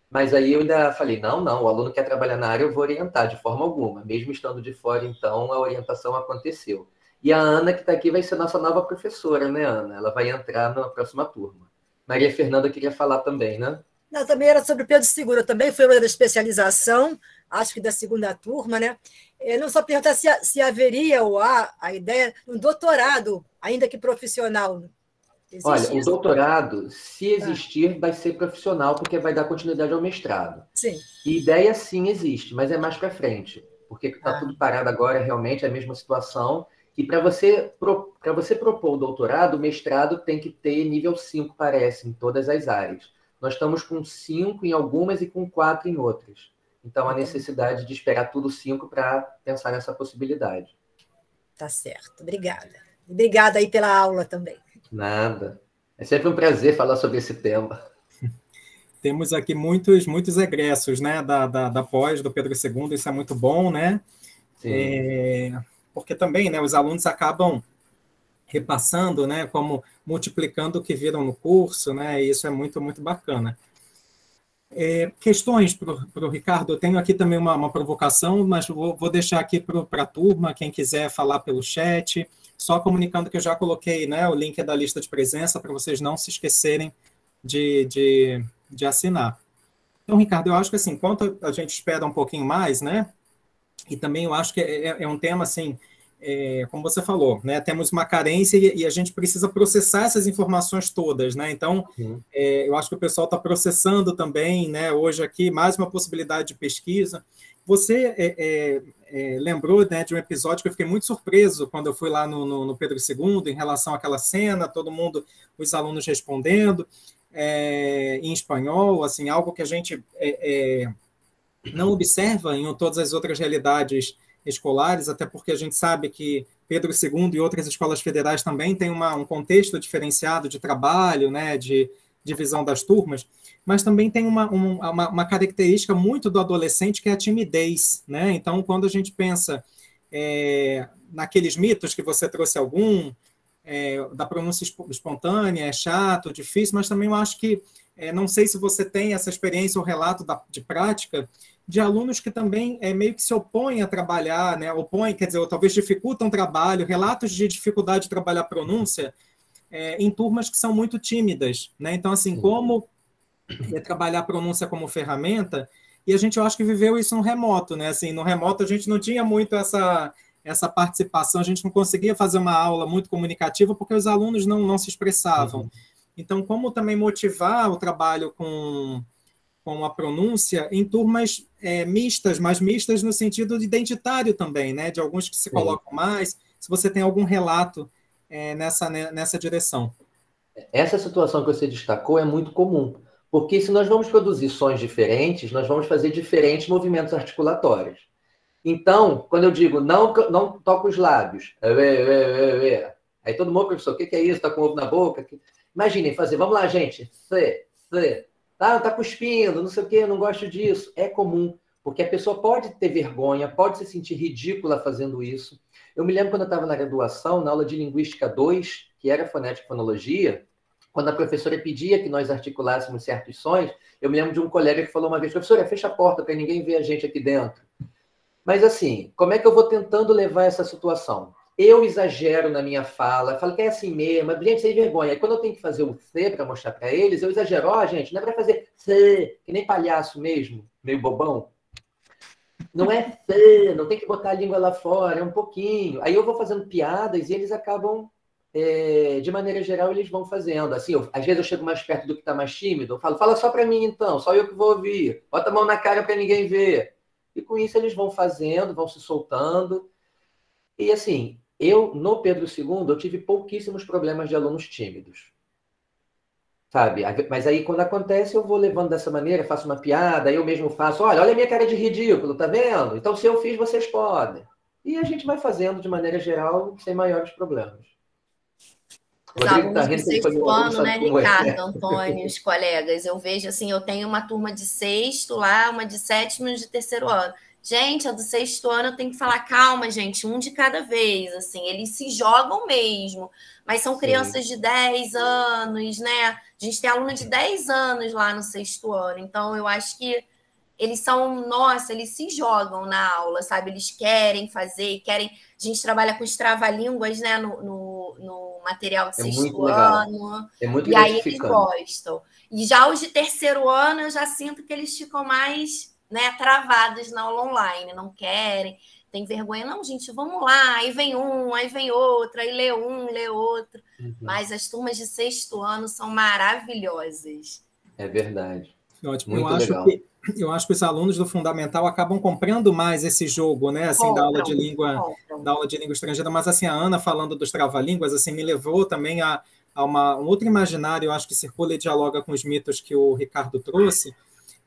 Mas aí eu ainda falei, não, o aluno quer trabalhar na área, eu vou orientar de forma alguma. Mesmo estando de fora, então, a orientação aconteceu. E a Ana, que está aqui, vai ser nossa nova professora, né, Ana? Ela vai entrar na próxima turma. Maria Fernanda queria falar também, né? Não, também era sobre o Pedro II, eu também fui uma da especialização, acho que da segunda turma, né? Eu não só perguntar se haveria ou há a ideia de um doutorado, ainda que profissional. Existe Olha, isso? o doutorado, se existir, vai ser profissional, porque vai dar continuidade ao mestrado. Sim. E ideia, sim, existe, mas é mais para frente, porque está tudo parado agora, realmente é a mesma situação. E para você propor o doutorado, o mestrado tem que ter nível 5, parece, em todas as áreas. Nós estamos com 5 em algumas e com 4 em outras. Então, a necessidade de esperar tudo 5 para pensar nessa possibilidade. Tá certo, obrigada. Obrigada aí pela aula também. Nada. É sempre um prazer falar sobre esse tema. Temos aqui muitos egressos, né, da pós do Pedro II, isso é muito bom, né? Sim. Porque também, né, os alunos acabam repassando, né, como multiplicando o que viram no curso, né, e isso é muito bacana. Questões para o Ricardo, eu tenho aqui também uma provocação, mas vou deixar aqui para a turma, quem quiser falar pelo chat, só comunicando que eu já coloquei, né, o link da lista de presença para vocês não se esquecerem de assinar. Então, Ricardo, eu acho que assim, enquanto a gente espera um pouquinho mais, né, e também eu acho que é um tema assim, como você falou, né, temos uma carência e a gente precisa processar essas informações todas, né? Então, eu acho que o pessoal está processando também, né, hoje aqui, mais uma possibilidade de pesquisa. Você lembrou, né, de um episódio que eu fiquei muito surpreso quando eu fui lá no Pedro II, em relação àquela cena, todo mundo, os alunos respondendo em espanhol, assim, algo que a gente não observa em todas as outras realidades escolares, até porque a gente sabe que Pedro II e outras escolas federais também têm um contexto diferenciado de trabalho, né, de divisão das turmas, mas também tem uma característica muito do adolescente, que é a timidez, né? Então, quando a gente pensa naqueles mitos que você trouxe da pronúncia espontânea, é chato, difícil, mas também eu acho que, não sei se você tem essa experiência ou relato de prática, de alunos que também meio que se opõem a trabalhar, né? Quer dizer, ou talvez dificultam o trabalho, relatos de dificuldade de trabalhar pronúncia em turmas que são muito tímidas, né? Então, assim, como trabalhar a pronúncia como ferramenta, e a gente, eu acho que viveu isso no remoto, né? Assim, no remoto a gente não tinha muito essa participação, a gente não conseguia fazer uma aula muito comunicativa porque os alunos não se expressavam. Então, como também motivar o trabalho com a pronúncia em turmas mistas, mas mistas no sentido identitário também, né? De alguns que se colocam mais, se você tem algum relato nessa direção. Essa situação que você destacou é muito comum, porque se nós vamos produzir sons diferentes, nós vamos fazer diferentes movimentos articulatórios. Então, quando eu digo não toco os lábios, aí todo mundo, professor, o que é isso? Está com o ovo na boca? Imaginem fazer, vamos lá, gente, tá cuspindo, não sei o quê, não gosto disso. É comum, porque a pessoa pode ter vergonha, pode se sentir ridícula fazendo isso. Eu me lembro quando eu estava na graduação, na aula de Linguística 2, que era fonética e fonologia, quando a professora pedia que nós articulássemos certos sons, eu me lembro de um colega que falou uma vez, professora, fecha a porta para ninguém ver a gente aqui dentro. Mas assim, como é que eu vou tentando levar essa situação? Eu exagero na minha fala, falo que é assim mesmo, mas, gente, sem vergonha. Aí quando eu tenho que fazer o C para mostrar para eles, eu exagero. Gente, não é para fazer C, que nem palhaço mesmo, meio bobão. Não é C, não tem que botar a língua lá fora, é um pouquinho. Aí eu vou fazendo piadas e eles acabam, de maneira geral, eles vão fazendo. Assim, às vezes eu chego mais perto do que está mais tímido, eu falo, fala só para mim então, só eu que vou ouvir. Bota a mão na cara para ninguém ver. E com isso eles vão fazendo, vão se soltando. E assim, no Pedro II, eu tive pouquíssimos problemas de alunos tímidos. Sabe? Mas aí, quando acontece, eu vou levando dessa maneira, faço uma piada, eu mesmo faço, olha a minha cara de ridículo, tá vendo? Então, se eu fiz, vocês podem. E a gente vai fazendo, de maneira geral, sem maiores problemas. Os alunos do sexto ano, né, Ricardo, Antônio, os colegas, eu vejo assim, eu tenho uma turma de sexto lá, uma de sétimo e de terceiro ano. Gente, a do sexto ano eu tenho que falar, calma, gente, um de cada vez, assim, eles se jogam mesmo, mas são crianças de 10 anos, né? A gente tem aluno de 10 anos lá no sexto ano, então eu acho que eles são, nossa, eles se jogam na aula, sabe? Eles querem fazer, querem... A gente trabalha com os trava-línguas, né, no material de sexto ano. É muito e aí eles gostam. E já os de terceiro ano, eu já sinto que eles ficam mais, né, travados na aula online, não querem, tem vergonha. Não, gente, vamos lá. Aí vem um, aí vem outro, aí lê um, lê outro. Mas as turmas de sexto ano são maravilhosas. É verdade. Ótimo. Eu acho que os alunos do fundamental acabam comprando mais esse jogo, né? Assim, da aula de língua estrangeira. Mas assim, a Ana falando dos trava-línguas, assim, me levou também a um outro imaginário, eu acho que circula e dialoga com os mitos que o Ricardo trouxe,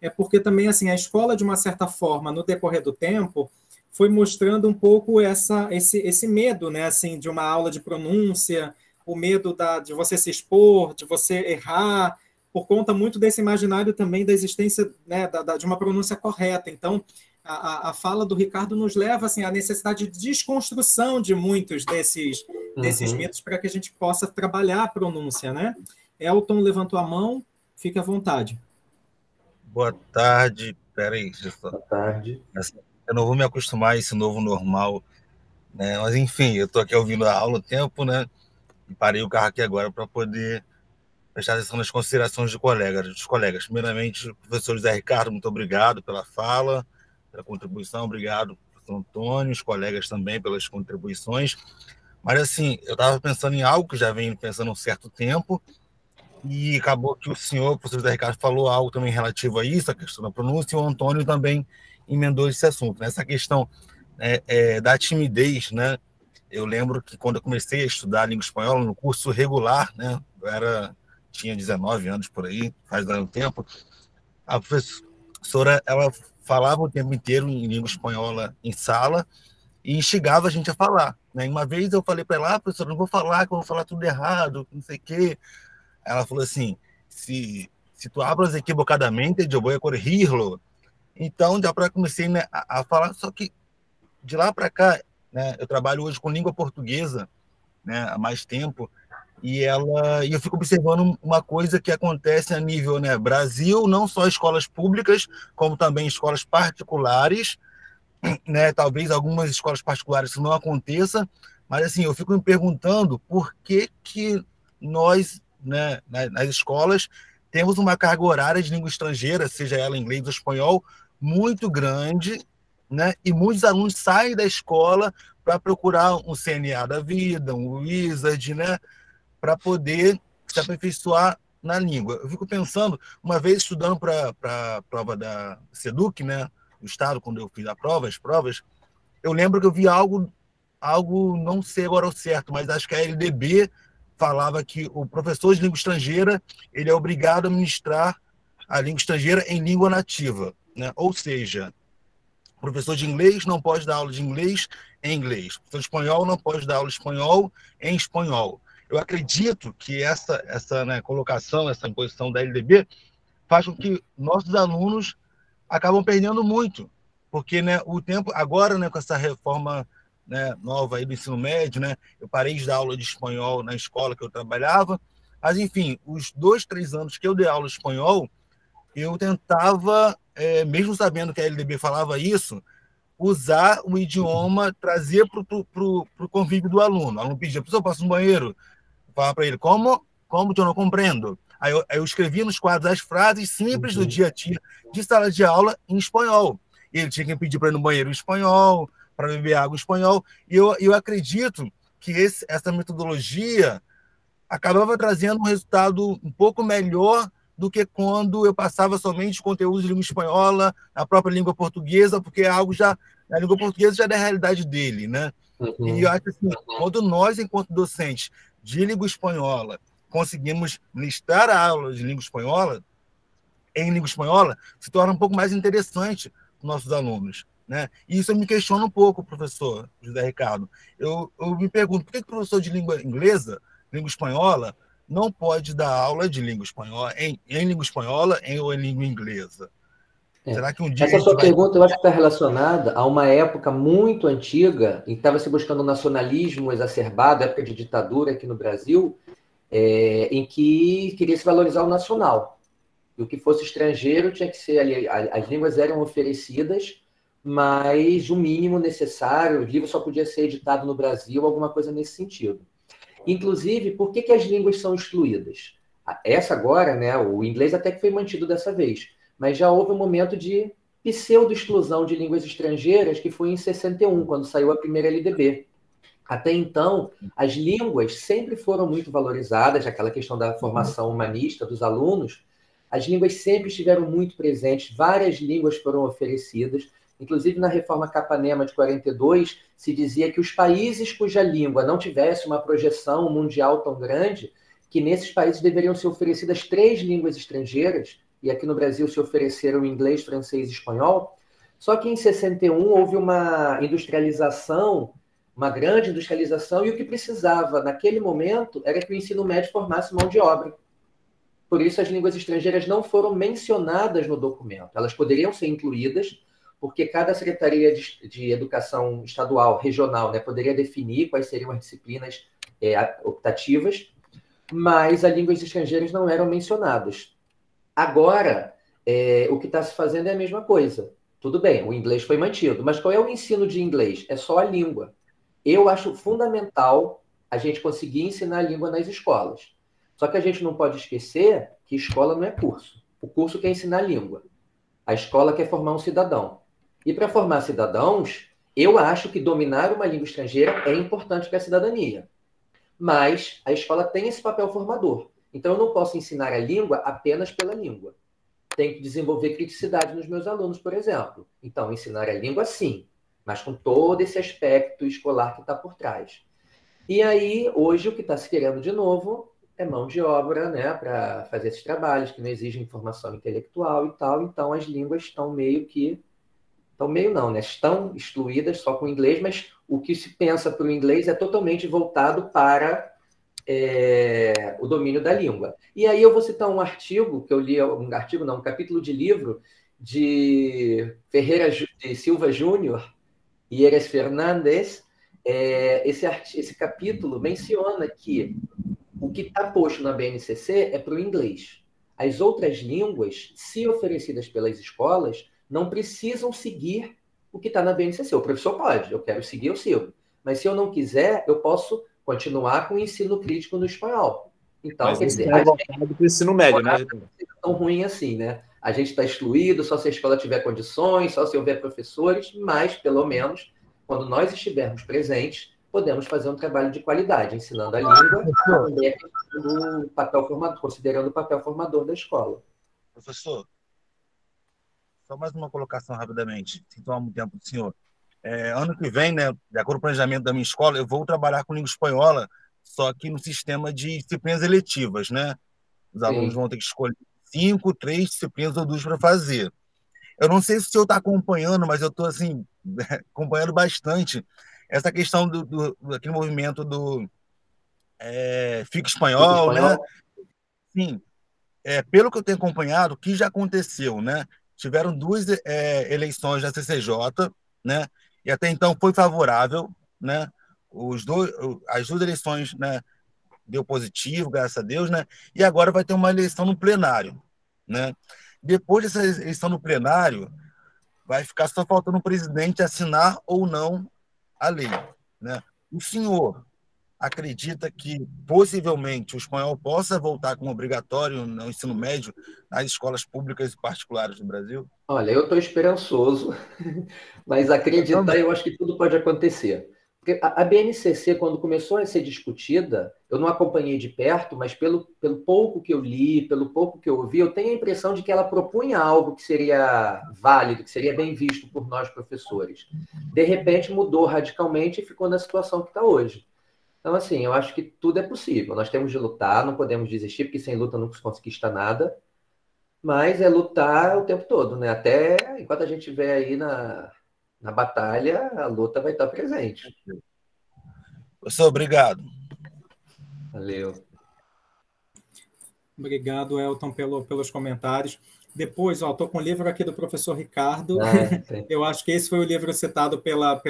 é porque também assim a escola, de uma certa forma, no decorrer do tempo, foi mostrando um pouco esse medo, né? Assim, de uma aula de pronúncia, o medo de você se expor, de você errar, por conta muito desse imaginário também da existência, né, de uma pronúncia correta. Então, a fala do Ricardo nos leva assim, à necessidade de desconstrução de muitos desses mitos para que a gente possa trabalhar a pronúncia, né? Elton levantou a mão, fique à vontade. Boa tarde. Peraí, boa tarde. Eu não vou me acostumar a esse novo normal, né? Mas, enfim, eu estou aqui ouvindo a aula há tempo, né? E parei o carro aqui agora para poder prestar atenção nas considerações dos colegas. Primeiramente, professor José Ricardo, muito obrigado pela fala, pela contribuição, obrigado, professor Antônio, os colegas também pelas contribuições. Mas, assim, eu estava pensando em algo que já venho pensando há um certo tempo, e acabou que o senhor, o professor José Ricardo, falou algo também relativo a isso, a questão da pronúncia, e o Antônio também emendou esse assunto, né? Essa questão da timidez, né? Eu lembro que quando eu comecei a estudar a língua espanhola no curso regular, né? Tinha 19 anos por aí, faz um tempo, a professora, ela falava o tempo inteiro em língua espanhola em sala e instigava a gente a falar, né? Uma vez eu falei para ela, professora, não vou falar, que eu vou falar tudo errado, não sei o quê. Ela falou assim, se tu hablas equivocadamente, eu vou corrigirlo. Então, já comecei, né, a falar, só que de lá para cá, né, eu trabalho hoje com língua portuguesa, né, há mais tempo, e eu fico observando uma coisa que acontece a nível, né, Brasil, não só escolas públicas, como também escolas particulares, né, talvez algumas escolas particulares isso não aconteça, mas assim, eu fico me perguntando por que nós, né, nas escolas, temos uma carga horária de língua estrangeira, seja ela inglês ou espanhol, muito grande, né, e muitos alunos saem da escola para procurar um CNA da vida, um Wizard, né, para poder se aperfeiçoar na língua. Eu fico pensando, uma vez estudando para a prova da SEDUC, né, do Estado, quando eu fiz as provas, eu lembro que eu vi algo, não sei agora o certo, mas acho que a LDB falava que o professor de língua estrangeira ele é obrigado a ministrar a língua estrangeira em língua nativa, né? Ou seja, o professor de inglês não pode dar aula de inglês em inglês, o professor de espanhol não pode dar aula de espanhol em espanhol. Eu acredito que essa né, colocação, essa imposição da LDB faz com que nossos alunos acabam perdendo muito, porque, né, o tempo agora, né, com essa reforma, né, nova aí do ensino médio, né, eu parei de dar aula de espanhol na escola que eu trabalhava, mas enfim, os 2, 3 anos que eu dei aula de espanhol, eu tentava, mesmo sabendo que a LDB falava isso, usar o idioma, trazer para o convívio do aluno. O aluno pedia, professor, posso ir no banheiro? Eu falava para ele, como que eu não compreendo? Aí eu escrevia nos quadros as frases simples do dia a dia de sala de aula em espanhol. E ele tinha que pedir para ir no banheiro em espanhol, para beber água em espanhol. E eu acredito que essa metodologia acabava trazendo um resultado um pouco melhor do que quando eu passava somente conteúdo de língua espanhola, na própria língua portuguesa, porque é algo já, a língua portuguesa já é da realidade dele, né? E eu acho assim, quando nós, enquanto docentes de língua espanhola, conseguimos ministrar a aula de língua espanhola, em língua espanhola, se torna um pouco mais interessante para os nossos alunos, né? E isso eu me questiono um pouco, professor José Ricardo. Eu me pergunto, por que o professor de língua inglesa língua espanhola não pode dar aula de língua espanhola em língua espanhola ou em língua inglesa? Será que um dia essa sua pergunta eu acho que está relacionada a uma época muito antiga em que estava se buscando um nacionalismo exacerbado, época de ditadura aqui no Brasil, em que queria se valorizar o nacional. E o que fosse estrangeiro tinha que ser ali, as línguas eram oferecidas, mas o mínimo necessário, o livro só podia ser editado no Brasil, alguma coisa nesse sentido. Inclusive, por que as línguas são excluídas? Essa agora, né, o inglês até que foi mantido dessa vez, mas já houve um momento de pseudo-exclusão de línguas estrangeiras, que foi em 61, quando saiu a primeira LDB. Até então, as línguas sempre foram muito valorizadas, aquela questão da formação humanista dos alunos, as línguas sempre estiveram muito presentes, várias línguas foram oferecidas, inclusive na Reforma Capanema de 42, se dizia que os países cuja língua não tivesse uma projeção mundial tão grande, que nesses países deveriam ser oferecidas 3 línguas estrangeiras, e aqui no Brasil se ofereceram inglês, francês e espanhol. Só que em 61 houve uma industrialização, uma grande industrialização, e o que precisava naquele momento era que o ensino médio formasse mão de obra. Por isso as línguas estrangeiras não foram mencionadas no documento. Elas poderiam ser incluídas, porque cada Secretaria de Educação Estadual, regional, né, poderia definir quais seriam as disciplinas optativas, mas as línguas estrangeiras não eram mencionadas. Agora, o que está se fazendo é a mesma coisa. Tudo bem, o inglês foi mantido, mas qual é o ensino de inglês? É só a língua. Eu acho fundamental a gente conseguir ensinar a língua nas escolas. Só que a gente não pode esquecer que escola não é curso. O curso quer ensinar a língua. A escola quer formar um cidadão. E para formar cidadãos, eu acho que dominar uma língua estrangeira é importante para a cidadania. Mas a escola tem esse papel formador. Então, eu não posso ensinar a língua apenas pela língua. Tenho que desenvolver criticidade nos meus alunos, por exemplo. Então, ensinar a língua, sim, mas com todo esse aspecto escolar que está por trás. E aí, hoje, o que está se querendo de novo é mão de obra, né, para fazer esses trabalhos que não exigem formação intelectual e tal. Então, as línguas estão meio que... Estão excluídas só com o inglês, mas o que se pensa para o inglês é totalmente voltado para o domínio da língua. E aí eu vou citar um artigo que eu li, um capítulo de livro de Ferreira de Silva Júnior e Eres Fernandes. Esse capítulo menciona que o que está posto na BNCC é para o inglês. As outras línguas, se oferecidas pelas escolas, não precisam seguir o que está na BNCC. O professor pode, eu quero seguir, eu sigo. Mas se eu não quiser, eu posso continuar com o ensino crítico no espanhol. Então, mas quer dizer, é voltado para o ensino médio, né? Não é tão ruim assim, né? A gente está excluído só se a escola tiver condições, só se houver professores, mas, pelo menos, quando nós estivermos presentes, podemos fazer um trabalho de qualidade, ensinando a língua, também do papel formador, considerando o papel formador da escola. Professor, só mais uma colocação rapidamente, sem tomar muito tempo do senhor. Ano que vem, né, de acordo com o planejamento da minha escola, eu vou trabalhar com língua espanhola, só que no sistema de disciplinas eletivas, né? Os alunos vão ter que escolher 5, 3 disciplinas ou 2 para fazer. Eu não sei se o senhor está acompanhando, mas eu estou assim, acompanhando bastante essa questão daquele movimento do Fica Espanhol, né? Sim. Pelo que eu tenho acompanhado, o que já aconteceu, né? Tiveram 2 eleições na CCJ, né? E até então foi favorável, né? As 2 eleições, né, deu positivo, graças a Deus, né? E agora vai ter uma eleição no plenário, né? Depois dessa eleição no plenário, vai ficar só faltando o presidente assinar ou não a lei, né? O senhor acredita que possivelmente o espanhol possa voltar como obrigatório no ensino médio nas escolas públicas e particulares do Brasil? Olha, eu estou esperançoso, mas acreditar, eu acho que tudo pode acontecer. Porque a BNCC, quando começou a ser discutida, eu não acompanhei de perto, mas pelo pouco que eu li, pelo pouco que eu ouvi, eu tenho a impressão de que ela propunha algo que seria válido, que seria bem visto por nós professores. De repente, mudou radicalmente e ficou na situação que está hoje. Então, assim, eu acho que tudo é possível. Nós temos de lutar, não podemos desistir, porque sem luta não se conquista nada. Mas é lutar o tempo todo, né? Até enquanto a gente estiver aí na batalha, a luta vai estar presente. Professor, obrigado. Valeu. Obrigado, Elton, pelos comentários. Depois, estou com o livro aqui do professor Ricardo. Eu acho que esse foi o livro citado pela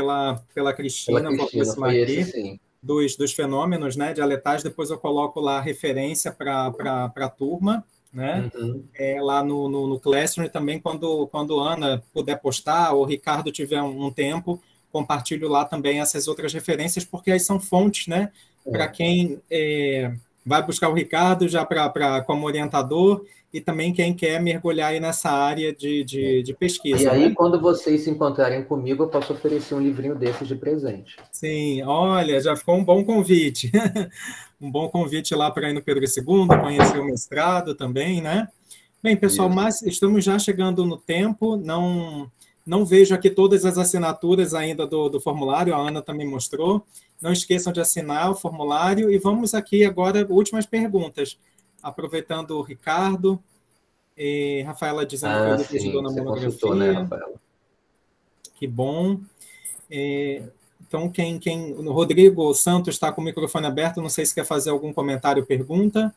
Cristina. Vou aproximar foi aqui, esse, sim. Dos fenômenos, né, dialetais. Depois eu coloco lá a referência para a turma, né? Uhum. Lá no Classroom, e também quando Ana puder postar, ou o Ricardo tiver um tempo, compartilho lá também essas outras referências, porque aí são fontes, né, para quem vai buscar o Ricardo já como orientador, e também quem quer mergulhar aí nessa área de pesquisa. E aí, né? quando vocês se encontrarem comigo, eu posso oferecer um livrinho desses de presente. Sim, olha, já ficou um bom convite. Um bom convite lá para ir no Pedro II, conhecer o mestrado também, né? Bem, pessoal, mas estamos já chegando no tempo, não vejo aqui todas as assinaturas ainda do formulário, a Ana também mostrou. Não esqueçam de assinar o formulário, e vamos aqui agora, últimas perguntas. Aproveitando o Ricardo, Rafaela dizendo que o livro ajudou na monografia. Consultou, né, Rafaela? Que bom. Então, o Rodrigo Santos está com o microfone aberto, não sei se quer fazer algum comentário ou pergunta.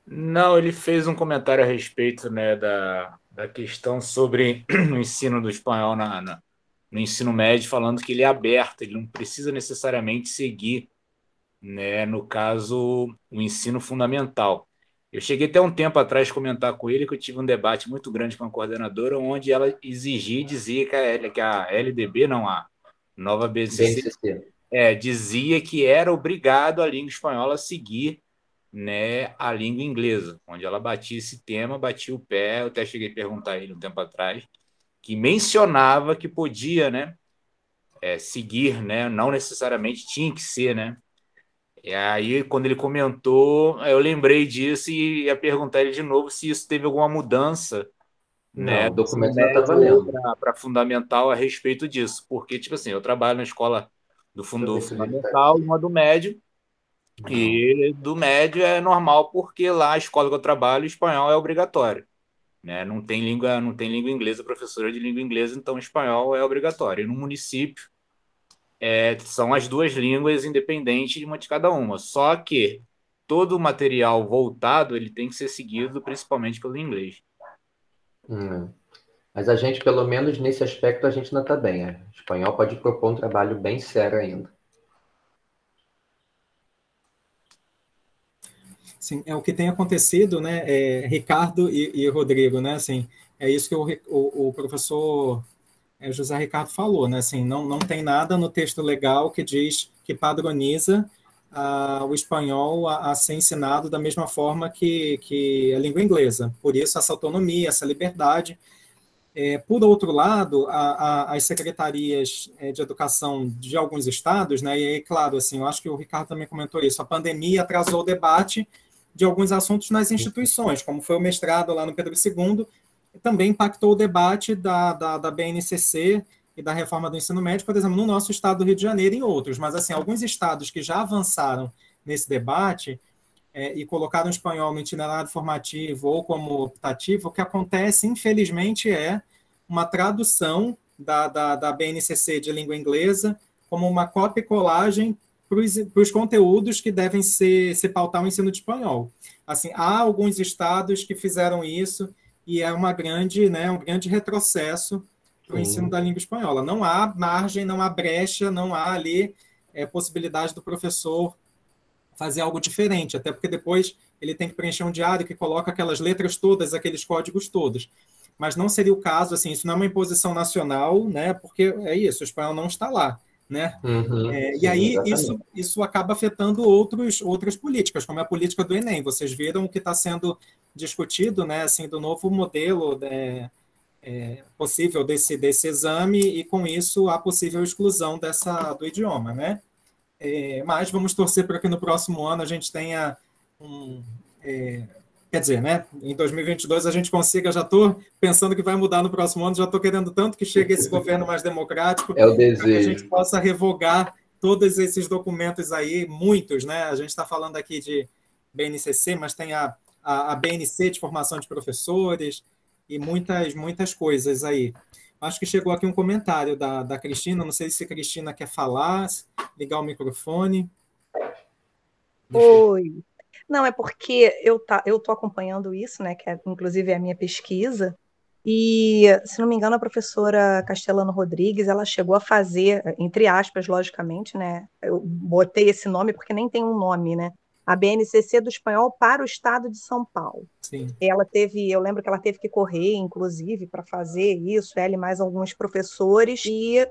Não, ele fez um comentário a respeito, né, da questão sobre o ensino do espanhol no ensino médio, falando que ele é aberto, ele não precisa necessariamente seguir, né, no caso, o ensino fundamental. Eu cheguei até um tempo atrás a comentar com ele que eu tive um debate muito grande com a coordenadora, onde ela exigia e dizia que a LDB, não, a nova BNCC, dizia que era obrigado a língua espanhola a seguir, né, a língua inglesa, onde ela batia esse tema, batia o pé. Eu até cheguei a perguntar a ele um tempo atrás, que mencionava que podia, né, seguir, né, não necessariamente tinha que ser, né. E aí, quando ele comentou, eu lembrei disso e ia perguntar ele de novo se isso teve alguma mudança, né, o documento já está valendo para fundamental a respeito disso, porque, tipo assim, eu trabalho na escola do fundamental e uma do médio, e do médio é normal, porque lá a escola que eu trabalho, o espanhol é obrigatório, né? Não tem língua inglesa, professora de língua inglesa, então o espanhol é obrigatório. E no município são as duas línguas independentes de uma de cada uma. Só que todo o material voltado ele tem que ser seguido principalmente pelo inglês. Mas a gente, pelo menos nesse aspecto, a gente ainda está bem. O espanhol pode propor um trabalho bem sério ainda. Sim, é o que tem acontecido, né, Ricardo e Rodrigo, né, assim, é isso que o professor José Ricardo falou, né, assim, não tem nada no texto legal que diz, que padroniza o espanhol a ser ensinado da mesma forma que a língua inglesa, por isso essa autonomia, essa liberdade. Por outro lado, as secretarias de educação de alguns estados, né, e aí, claro, assim, eu acho que o Ricardo também comentou isso, a pandemia atrasou o debate de alguns assuntos nas instituições, como foi o mestrado lá no Pedro II, também impactou o debate da BNCC e da reforma do ensino médio, por exemplo, no nosso estado do Rio de Janeiro e em outros, mas assim, alguns estados que já avançaram nesse debate e colocaram o espanhol no itinerário formativo ou como optativo, o que acontece, infelizmente, é uma tradução da BNCC de língua inglesa como uma cópia e colagem para os conteúdos que devem se pautar o ensino de espanhol. Assim, há alguns estados que fizeram isso e é um grande retrocesso para o ensino da língua espanhola. Não há margem, não há brecha, não há ali possibilidade do professor fazer algo diferente, até porque depois ele tem que preencher um diário que coloca aquelas letras todas, aqueles códigos todos. Mas não seria o caso, assim, isso não é uma imposição nacional, né? Porque é isso, o espanhol não está lá. Né? E aí isso acaba afetando outras políticas, como a política do Enem. Vocês viram o que está sendo discutido, né, assim, do novo modelo possível desse exame, e com isso a possível exclusão do idioma. Né? Mas vamos torcer para que no próximo ano a gente tenha quer dizer, né, em 2022 a gente consiga, já estou pensando que vai mudar no próximo ano, já estou querendo tanto que chegue esse governo mais democrático, o desejo, para que a gente possa revogar todos esses documentos aí, muitos, né? A gente está falando aqui de BNCC, mas tem a BNC de formação de professores e muitas coisas aí. Acho que chegou aqui um comentário da Cristina, não sei se a Cristina quer falar, ligar o microfone. Oi. Não, é porque eu estou acompanhando isso, né, que inclusive é a minha pesquisa, e, se não me engano, a professora Castellano Rodrigues, ela chegou a fazer, entre aspas, logicamente, né, eu botei esse nome porque nem tem um nome, né, a BNCC do espanhol para o estado de São Paulo. Sim. Eu lembro que ela teve que correr, inclusive, para fazer isso, ela e mais alguns professores, e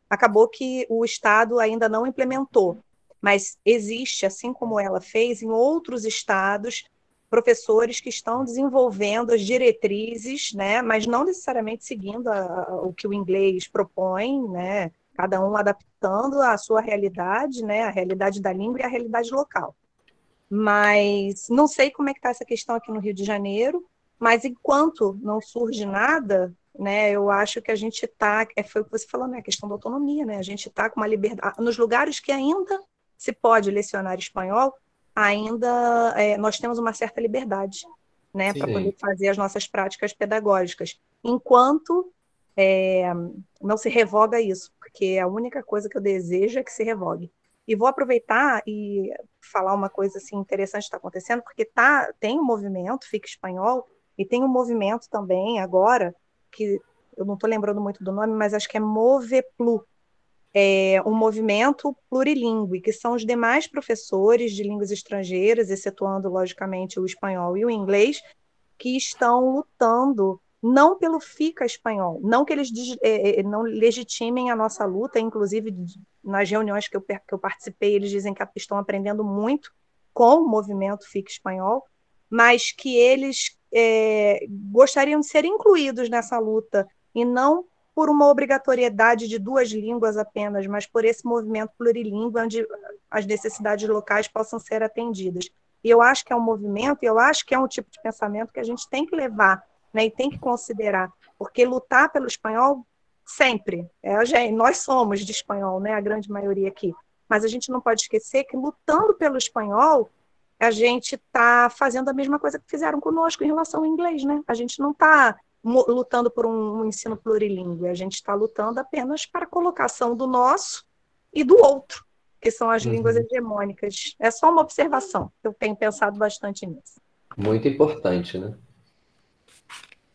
acabou que o estado ainda não implementou. Mas existe, assim como ela fez, em outros estados, professores que estão desenvolvendo as diretrizes, né, mas não necessariamente seguindo o que o inglês propõe, né, cada um adaptando a sua realidade, né, a realidade da língua e a realidade local. Mas não sei como é que está essa questão aqui no Rio de Janeiro, mas enquanto não surge nada, né, eu acho que a gente está, foi o que você falou, né, a questão da autonomia, né, a gente está com uma liberdade, nos lugares que ainda se pode lecionar espanhol, ainda nós temos uma certa liberdade, né, para poder fazer as nossas práticas pedagógicas, enquanto não se revoga isso, porque a única coisa que eu desejo é que se revogue. E vou aproveitar e falar uma coisa assim, interessante que está acontecendo, porque tem um movimento, Fica Espanhol, e tem um movimento também agora, que eu não estou lembrando muito do nome, mas acho que é Moveplu, um movimento plurilingüe, que são os demais professores de línguas estrangeiras, excetuando, logicamente, o espanhol e o inglês, que estão lutando não pelo Fica Espanhol, não que eles não legitimem a nossa luta, inclusive nas reuniões que eu participei, eles dizem que estão aprendendo muito com o movimento Fica Espanhol, mas que eles gostariam de ser incluídos nessa luta, e não por uma obrigatoriedade de 2 línguas apenas, mas por esse movimento plurilingüe, onde as necessidades locais possam ser atendidas. E eu acho que é um movimento, e eu acho que é um tipo de pensamento que a gente tem que levar, né, e tem que considerar, porque lutar pelo espanhol sempre, nós somos de espanhol, né, a grande maioria aqui, mas a gente não pode esquecer que lutando pelo espanhol, a gente está fazendo a mesma coisa que fizeram conosco em relação ao inglês, né? A gente não está lutando por um ensino plurilingüe, a gente está lutando apenas para a colocação do nosso e do outro, que são as línguas hegemônicas. É só uma observação, eu tenho pensado bastante nisso. Muito importante, né?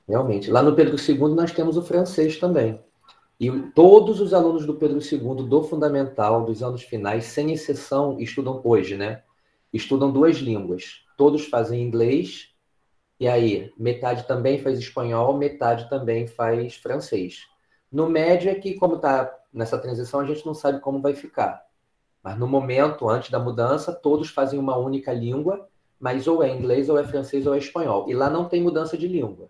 Realmente. Lá no Pedro II nós temos o francês também. E todos os alunos do Pedro II, do fundamental, dos anos finais, sem exceção, estudam hoje, né? Estudam 2 línguas. Todos fazem inglês, e aí metade também faz espanhol, metade também faz francês. No médio é que, como está nessa transição, a gente não sabe como vai ficar. Mas no momento, antes da mudança, todos fazem uma única língua, mas ou é inglês, ou é francês, ou é espanhol. E lá não tem mudança de língua.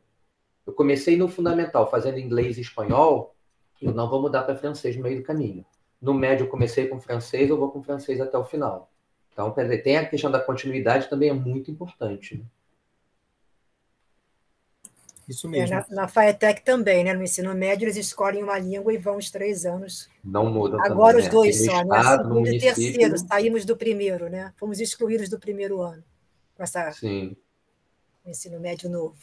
Eu comecei no fundamental fazendo inglês e espanhol, eu não vou mudar para francês no meio do caminho. No médio eu comecei com francês, eu vou com francês até o final. Então, tem a questão da continuidade, também é muito importante. Né? Isso mesmo. Na FAETEC também, né? No ensino médio, eles escolhem uma língua e vão os 3 anos. Não mudam agora também, os 2 só, né? Segundo e terceiro, saímos do primeiro, né? Fomos excluídos do primeiro ano com esse ensino médio novo.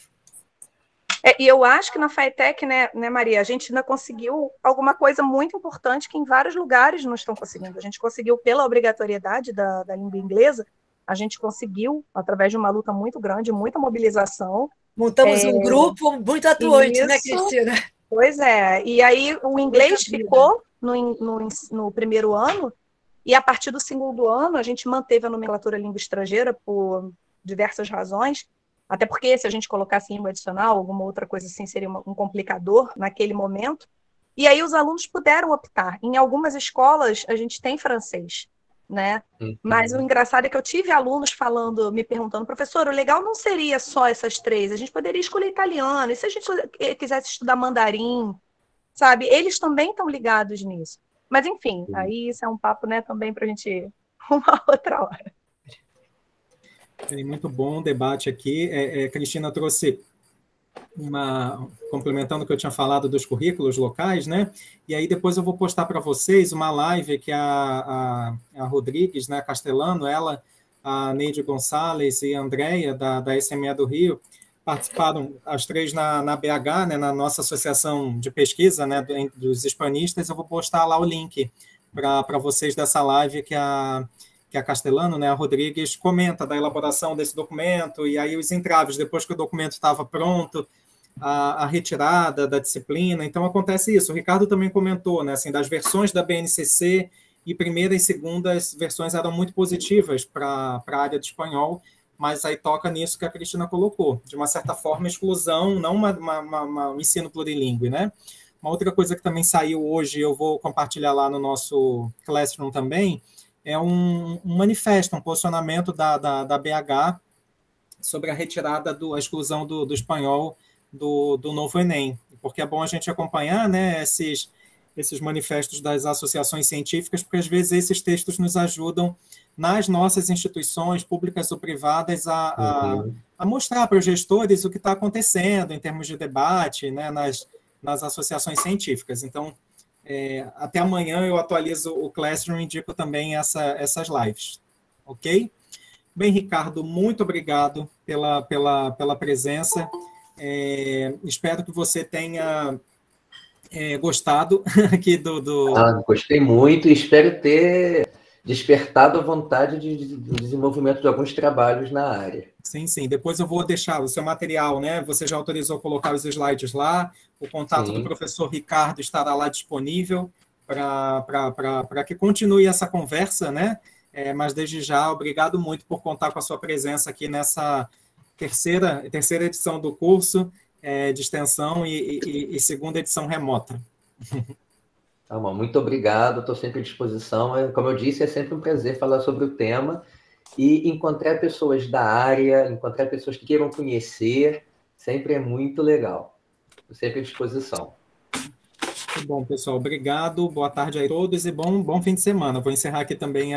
E eu acho que na FAETEC, né, Maria, a gente ainda conseguiu alguma coisa muito importante que em vários lugares não estão conseguindo. A gente conseguiu, pela obrigatoriedade da língua inglesa, a gente conseguiu, através de uma luta muito grande, muita mobilização. Montamos um grupo muito atuante, né, Cristina? Pois é. E aí o inglês ficou no primeiro ano, e a partir do segundo ano a gente manteve a nomenclatura língua estrangeira por diversas razões, até porque se a gente colocasse língua adicional, alguma outra coisa assim, seria um complicador naquele momento. E aí os alunos puderam optar. Em algumas escolas a gente tem francês, né? Mas o engraçado é que eu tive alunos me perguntando, professor, o legal não seria só essas 3, a gente poderia escolher italiano, e se a gente quisesse estudar mandarim, sabe? Eles também estão ligados nisso. Mas, enfim, aí isso é um papo, né, também para a gente uma outra hora. Muito bom o debate aqui. Cristina trouxe complementando o que eu tinha falado dos currículos locais, né? E aí depois eu vou postar para vocês uma live que a Rodrigues, né, Castellano, ela, a Neide Gonçalves e a Andréia, da SME do Rio, participaram as 3 na BH, né, na nossa associação de pesquisa, né, dos hispanistas. Eu vou postar lá o link para vocês dessa live que a que é a Castellano, né, a Rodrigues, comenta da elaboração desse documento, e aí os entraves, depois que o documento estava pronto, a retirada da disciplina. Então, acontece isso. O Ricardo também comentou, né, assim, das versões da BNCC, e primeira e segundas versões eram muito positivas para a área de espanhol, mas aí toca nisso que a Cristina colocou, de uma certa forma, exclusão, não um ensino plurilingüe, né? Uma outra coisa que também saiu hoje, eu vou compartilhar lá no nosso Classroom também, é um manifesto, um posicionamento da BH sobre a retirada, a exclusão do espanhol do novo Enem, porque é bom a gente acompanhar, né, esses manifestos das associações científicas, porque às vezes esses textos nos ajudam nas nossas instituições, públicas ou privadas, a mostrar para os gestores o que está acontecendo em termos de debate, né, nas associações científicas. Então, até amanhã eu atualizo o Classroom e indico também essas lives. Ok? Bem, Ricardo, muito obrigado pela presença. Espero que você tenha gostado aqui gostei muito e espero ter despertado a vontade de desenvolvimento de alguns trabalhos na área. Sim, sim. Depois eu vou deixar o seu material, né? Você já autorizou colocar os slides lá, o contato do professor Ricardo estará lá disponível para que continue essa conversa, né? Mas desde já, obrigado muito por contar com a sua presença aqui nessa terceira edição do curso de extensão e segunda edição remota. Tá bom, muito obrigado, estou sempre à disposição. Como eu disse, é sempre um prazer falar sobre o tema e encontrar pessoas da área, encontrar pessoas que queiram conhecer, sempre é muito legal. Estou sempre à disposição. Muito bom, pessoal. Obrigado, boa tarde a todos e bom fim de semana. Vou encerrar aqui também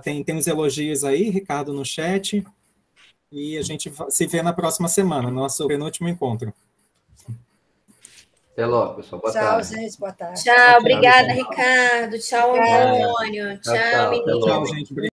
tem uns elogios aí, Ricardo, no chat, e a gente se vê na próxima semana, nosso penúltimo encontro. Até logo, pessoal. Boa tarde. Tchau, gente. Boa tarde. Tchau, obrigada, Ricardo. Tchau, Antônio. Tchau, menino. Tchau, gente.